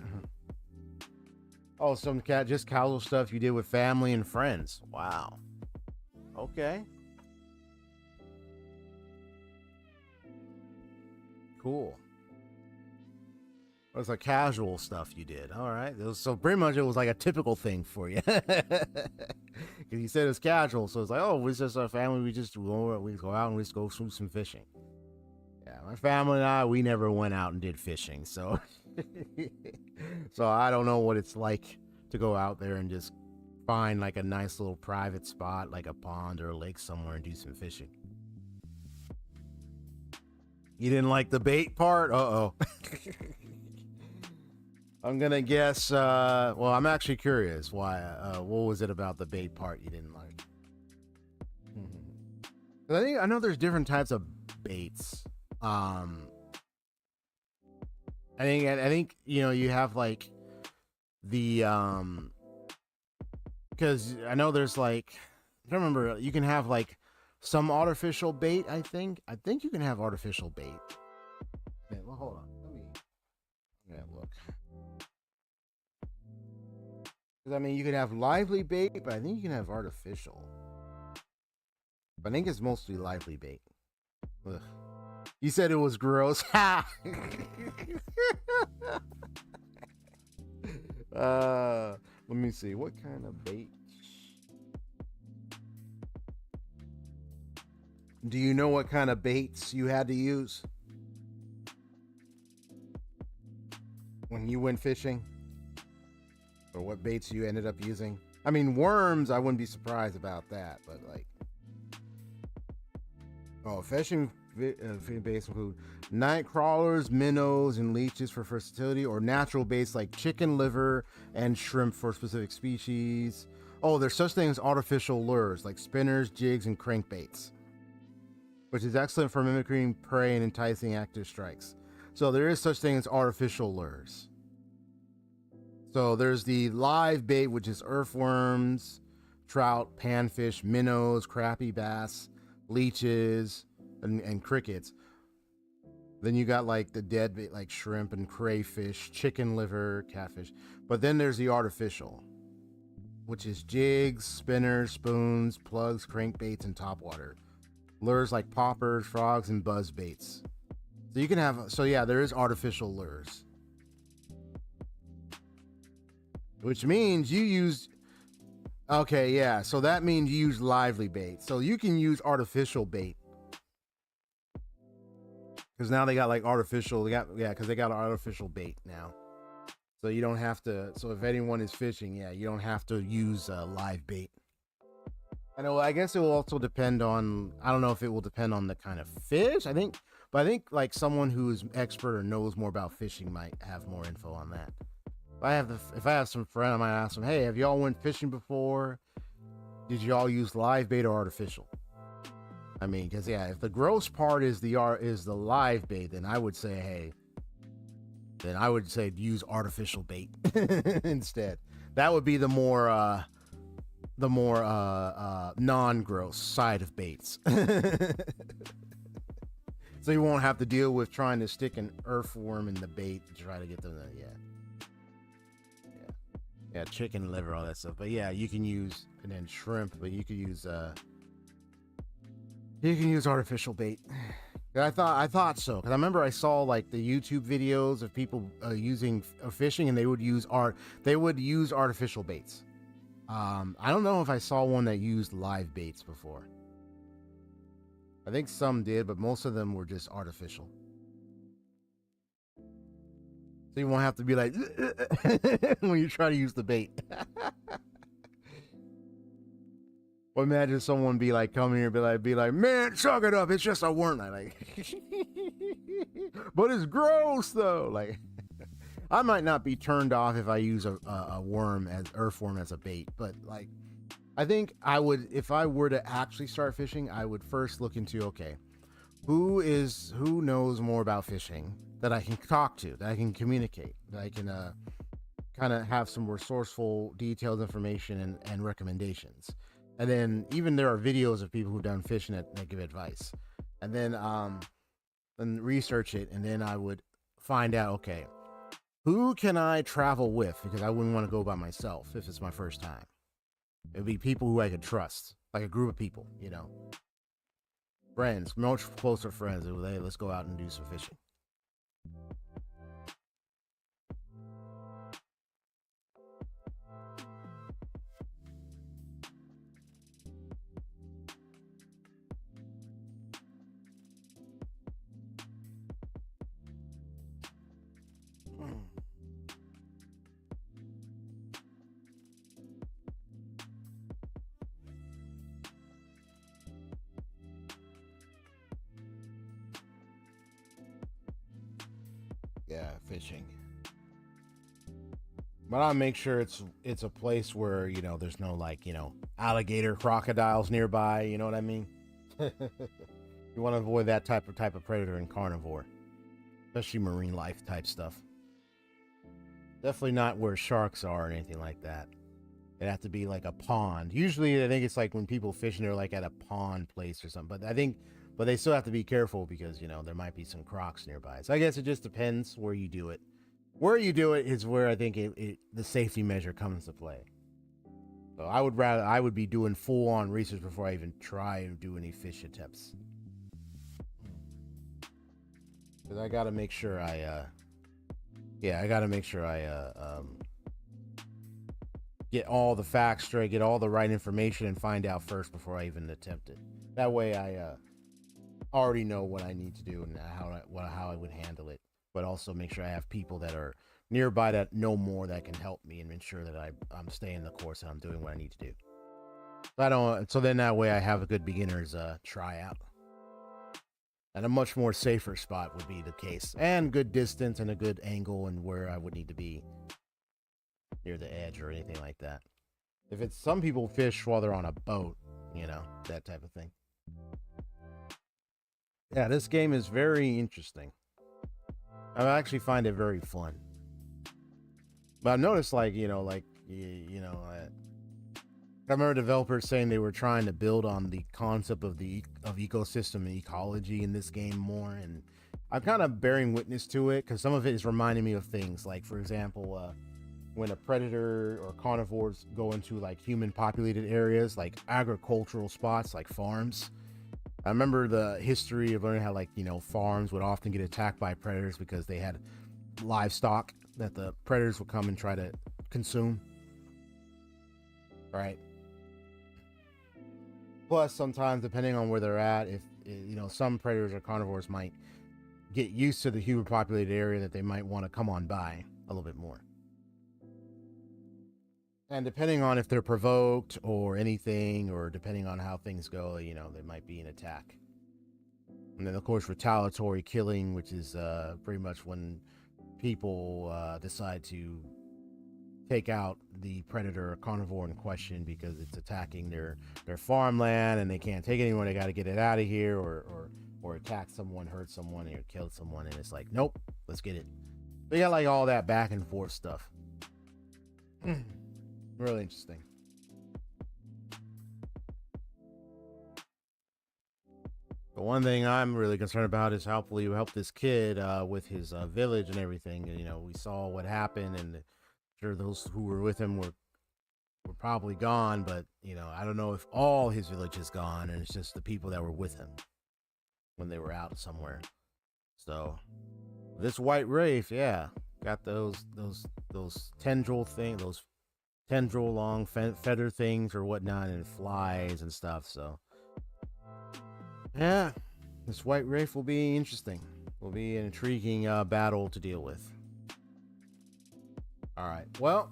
Oh, some just casual stuff you did with family and friends. Wow. Okay. Cool. It was like casual stuff you did. All right. So pretty much it was like a typical thing for you. Because you said it's casual. So it's like, oh, it's just our family. We go out and we just go shoot some fishing. Yeah, my family and I, we never went out and did fishing. So, so I don't know what it's like to go out there and just find like a nice little private spot, like a pond or a lake somewhere and do some fishing. You didn't like the bait part? Uh-oh. I'm gonna guess, well, I'm actually curious why, what was it about the bait part you didn't like? I know there's different types of baits. I think, you know, you have like the, cause I know there's like, I don't remember, you can have like some artificial bait, I think you can have artificial bait. Okay, well, hold on, let me look. I mean, you can have lively bait, but I think you can have artificial. But I think it's mostly lively bait. Ugh. You said it was gross. Ha! Let me see. What kind of bait? Do you know what kind of baits you had to use when you went fishing? Or what baits you ended up using? I mean, worms, I wouldn't be surprised about that, but like, oh, fishing baits include night crawlers, minnows, and leeches for versatility, or natural baits like chicken liver and shrimp for specific species. Oh, there's such things as artificial lures like spinners, jigs, and crankbaits, which is excellent for mimicking prey and enticing active strikes. So there is such thing as artificial lures. So there's the live bait, which is earthworms, trout, panfish, minnows, crappie bass, leeches, and crickets. Then you got like the dead bait, like shrimp and crayfish, chicken liver, catfish. But then there's the artificial, which is jigs, spinners, spoons, plugs, crankbaits, and topwater. Lures like poppers, frogs, and buzz baits. So you can have, so yeah, there is artificial lures. Which means you use Okay, yeah. So that means you use lively bait. So you can use artificial bait. Because now they got like artificial, because they got artificial bait now. So you don't have to, so if anyone is fishing, yeah, you don't have to use live bait. I know, I guess it will also depend on, I don't know if it will depend on the kind of fish, I think like someone who is expert or knows more about fishing might have more info on that. If I have some friend, I might ask them, hey, have y'all went fishing before? Did y'all use live bait or artificial? I mean, because yeah, if the gross part is the live bait, then I would say, use artificial bait instead. That would be the more non-gross side of baits. So you won't have to deal with trying to stick an earthworm in the bait to try to get them to, yeah, chicken liver, all that stuff. But yeah, you can use, and then shrimp, but you could use artificial bait. I thought so, because I remember I saw like the YouTube videos of people using fishing, and they would use artificial baits. I don't know if I saw one that used live baits before. I think some did, but most of them were just artificial. So you won't have to be like when you try to use the bait. Or imagine someone be like, come here and be like, man, suck it up, it's just a worm. Like, but it's gross though. Like, I might not be turned off if I use a earthworm as a bait, but like, I think I would, if I were to actually start fishing, I would first look into, okay, who knows more about fishing that I can talk to, that I can communicate, that I can kind of have some resourceful, detailed information and recommendations. And then even there are videos of people who've done fishing that give advice. And then research it, and then I would find out, okay, who can I travel with? Because I wouldn't want to go by myself if it's my first time. It would be people who I could trust, like a group of people, you know. Friends, much closer friends. Hey, let's go out and do some fishing. Yeah, fishing. But I'll make sure it's a place where, you know, there's no like, you know, alligator, crocodiles nearby, you know what I mean? You want to avoid that type of predator and carnivore, especially marine life type stuff. Definitely not where sharks are or anything like that. It'd have to be like a pond. Usually I think it's like when people fishing, they're like at a pond place or something, but they still have to be careful because, you know, there might be some crocs nearby. So I guess it just depends where you do it. Where you do it is where I think the safety measure comes to play. So I would be doing full on research before I even try and do any fish attempts. Because I gotta make sure get all the facts straight, get all the right information, and find out first before I even attempt it. That way I already know what I need to do and how I would handle it, but also make sure I have people that are nearby that know more that can help me and ensure that I'm staying the course and I'm doing what I need to do. So then that way I have a good beginner's tryout. And a much more safer spot would be the case, and good distance and a good angle and where I would need to be near the edge or anything like that. If it's, some people fish while they're on a boat, you know, that type of thing. Yeah, this game is very interesting. I actually find it very fun. But I've noticed, like, I remember developers saying they were trying to build on the concept of ecosystem and ecology in this game more, and I'm kind of bearing witness to it because some of it is reminding me of things like, for example, when a predator or carnivores go into like human populated areas, like agricultural spots, like farms. I remember the history of learning how, like, you know, farms would often get attacked by predators because they had livestock that the predators would come and try to consume. Right? Plus, sometimes depending on where they're at, if you know, some predators or carnivores might get used to the human populated area that they might want to come on by a little bit more. And depending on if they're provoked or anything, or depending on how things go, you know, they might be an attack. And then, of course, retaliatory killing, which is pretty much when people decide to take out the predator or carnivore in question because it's attacking their farmland and they can't take it anymore. They got to get it out of here, or attack someone, hurt someone, or kill someone, and it's like, nope, let's get it. They got like all that back and forth stuff. Really interesting. The one thing I'm really concerned about is hopefully you help this kid with his village and everything. You know, we saw what happened, and sure those who were with him were probably gone, but you know, I don't know if all his village is gone, and it's just the people that were with him when they were out somewhere. So this White Wraith, yeah, got those tendril thing, those tendril long feather things or whatnot, and it flies and stuff. So yeah, this White Wraith will be interesting. Will be an intriguing battle to deal with. All right, well,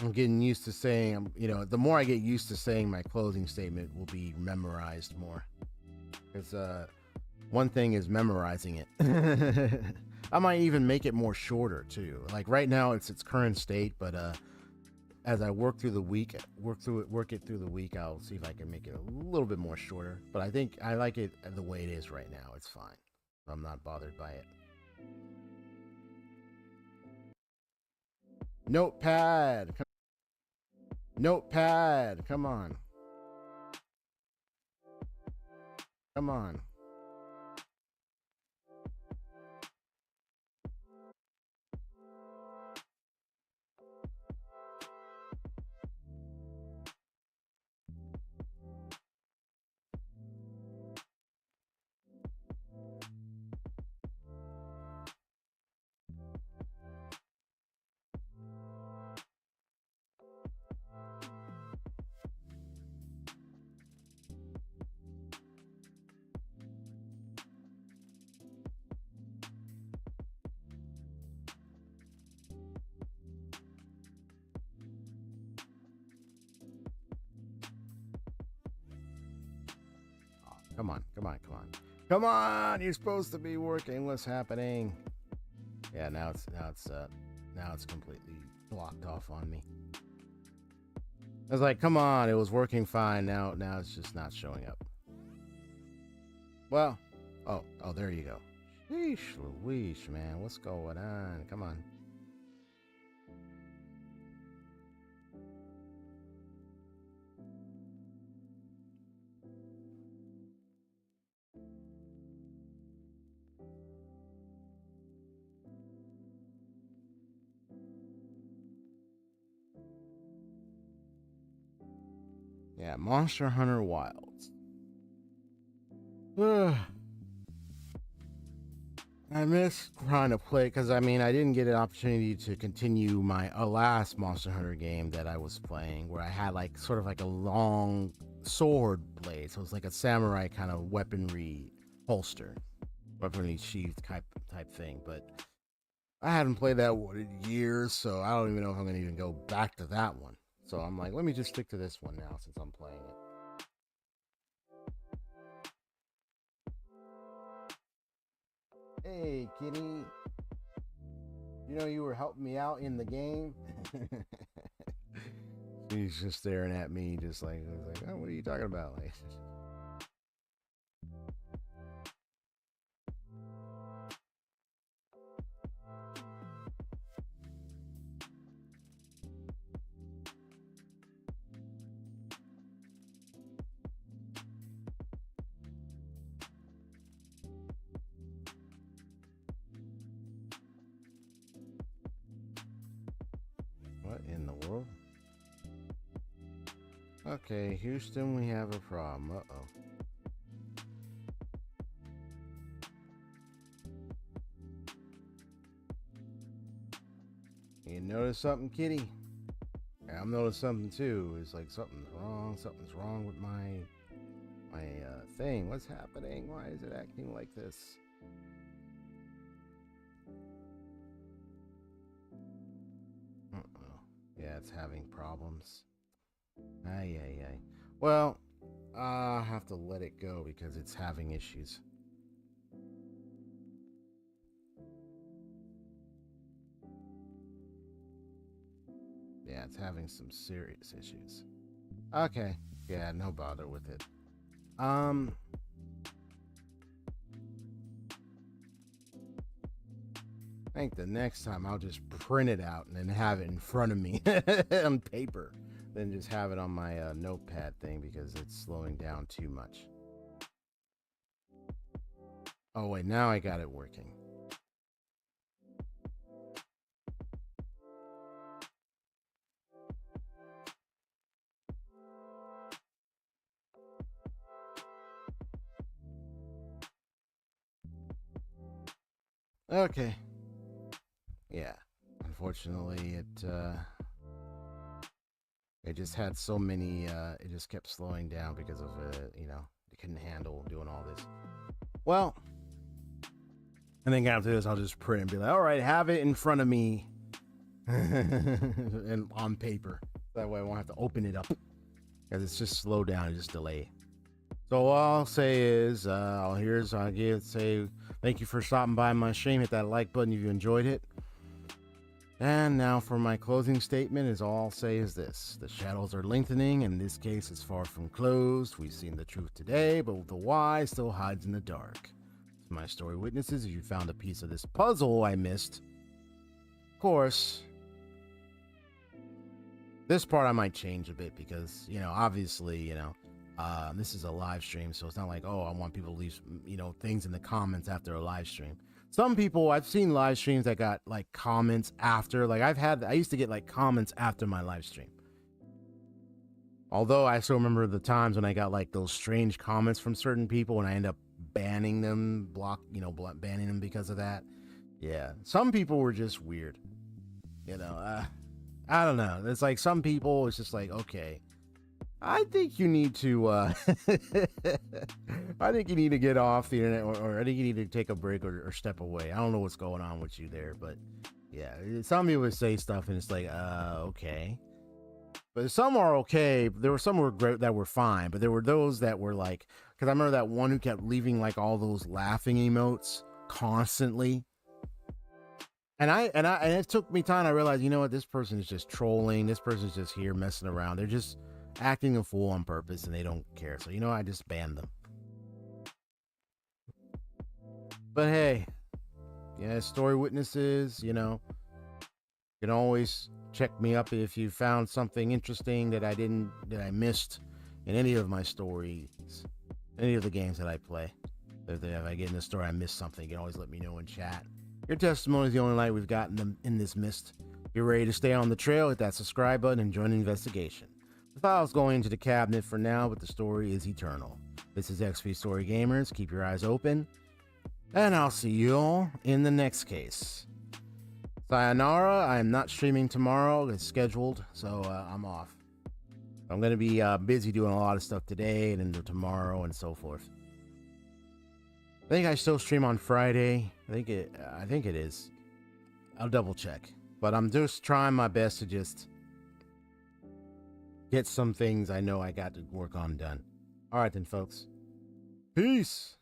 I'm getting used to saying, you know, the more I get used to saying my closing statement will be memorized more. Because one thing is memorizing it. I might even make it more shorter too. Like right now it's its current state, but as I work through the week, work it through the week, I'll see if I can make it a little bit more shorter. But I think I like it the way it is right now. It's fine. I'm not bothered by it. Notepad. Notepad. Come on. Come on. Come on, come on, come on. Come on, you're supposed to be working. What's happening? Yeah, now it's completely blocked off on me. I was like, come on, it was working fine. Now it's just not showing up. Well, oh, there you go. Sheesh Louise, man, what's going on? Come on. Yeah, Monster Hunter Wilds. I miss trying to play because I mean I didn't get an opportunity to continue my last Monster Hunter game that I was playing, where I had like sort of like a long sword blade, so it's like a samurai kind of weaponry holster, weaponry sheath type thing. But I haven't played that one in years, so I don't even know if I'm gonna even go back to that one. So I'm like, let me just stick to this one now since I'm playing it. Hey, kitty. You know you were helping me out in the game? She's just staring at me just like, oh, what are you talking about? Like, what in the world? Okay, Houston, we have a problem. Uh-oh. You notice something, kitty? I'm noticing something too. It's like something's wrong with my thing. What's happening? Why is it acting like this? Yeah, it's having problems. Ay. Well, I have to let it go because it's having issues. Yeah, it's having some serious issues. Okay. Yeah, no bother with it. I think the next time I'll just print it out and then have it in front of me on paper. Then just have it on my notepad thing because it's slowing down too much. Oh wait, now I got it working. Okay. Yeah. Unfortunately, it just had so many, it just kept slowing down because of, it couldn't handle doing all this. Well, I think after this, I'll just print and be like, all right, have it in front of me and on paper. That way I won't have to open it up because it's just slow down and just delay. So all I'll say is, say thank you for stopping by my stream. Hit that like button if you enjoyed it. And now for my closing statement is all I'll say is this. The shadows are lengthening, and in this case it's far from closed. We've seen the truth today, but the why still hides in the dark. To my story witnesses, if you found a piece of this puzzle I missed, of course, this part I might change a bit because, obviously, this is a live stream, so it's not like, oh, I want people to leave, things in the comments after a live stream. Some people, I've seen live streams that got like comments after, like I used to get like comments after my live stream. Although I still remember the times when I got like those strange comments from certain people and I end up banning them, banning them because of that. Yeah, some people were just weird. I don't know. It's like some people, it's just like, okay, I think you need to, I think you need to get off the internet, or I think you need to take a break or step away. I don't know what's going on with you there, but yeah, some people would say stuff and it's like, okay. But some are okay. There were some were great that were fine, but there were those that were like, because I remember that one who kept leaving like all those laughing emotes constantly. And it took me time. I realized, you know what, this person is just trolling. This person's just here messing around. They're just acting a fool on purpose and they don't care. So, I just banned them. But hey, yeah, story witnesses, you can always check me up if you found something interesting that I missed in any of my stories, any of the games that I play. If I get in the story, I missed something, you can always let me know in chat. Your testimony is the only light we've gotten in this mist. If you're ready to stay on the trail, hit that subscribe button and join the investigation. The file's going into the cabinet for now, but the story is eternal. This is XP Story Gamers. Keep your eyes open, and I'll see you all in the next case. Sayonara. I am not streaming tomorrow. It's scheduled, so I'm off. I'm going to be busy doing a lot of stuff today and into tomorrow and so forth. I think I still stream on Friday. I think it is. I'll double check, but I'm just trying my best to just get some things I know I got to work on done. All right then, folks. Peace.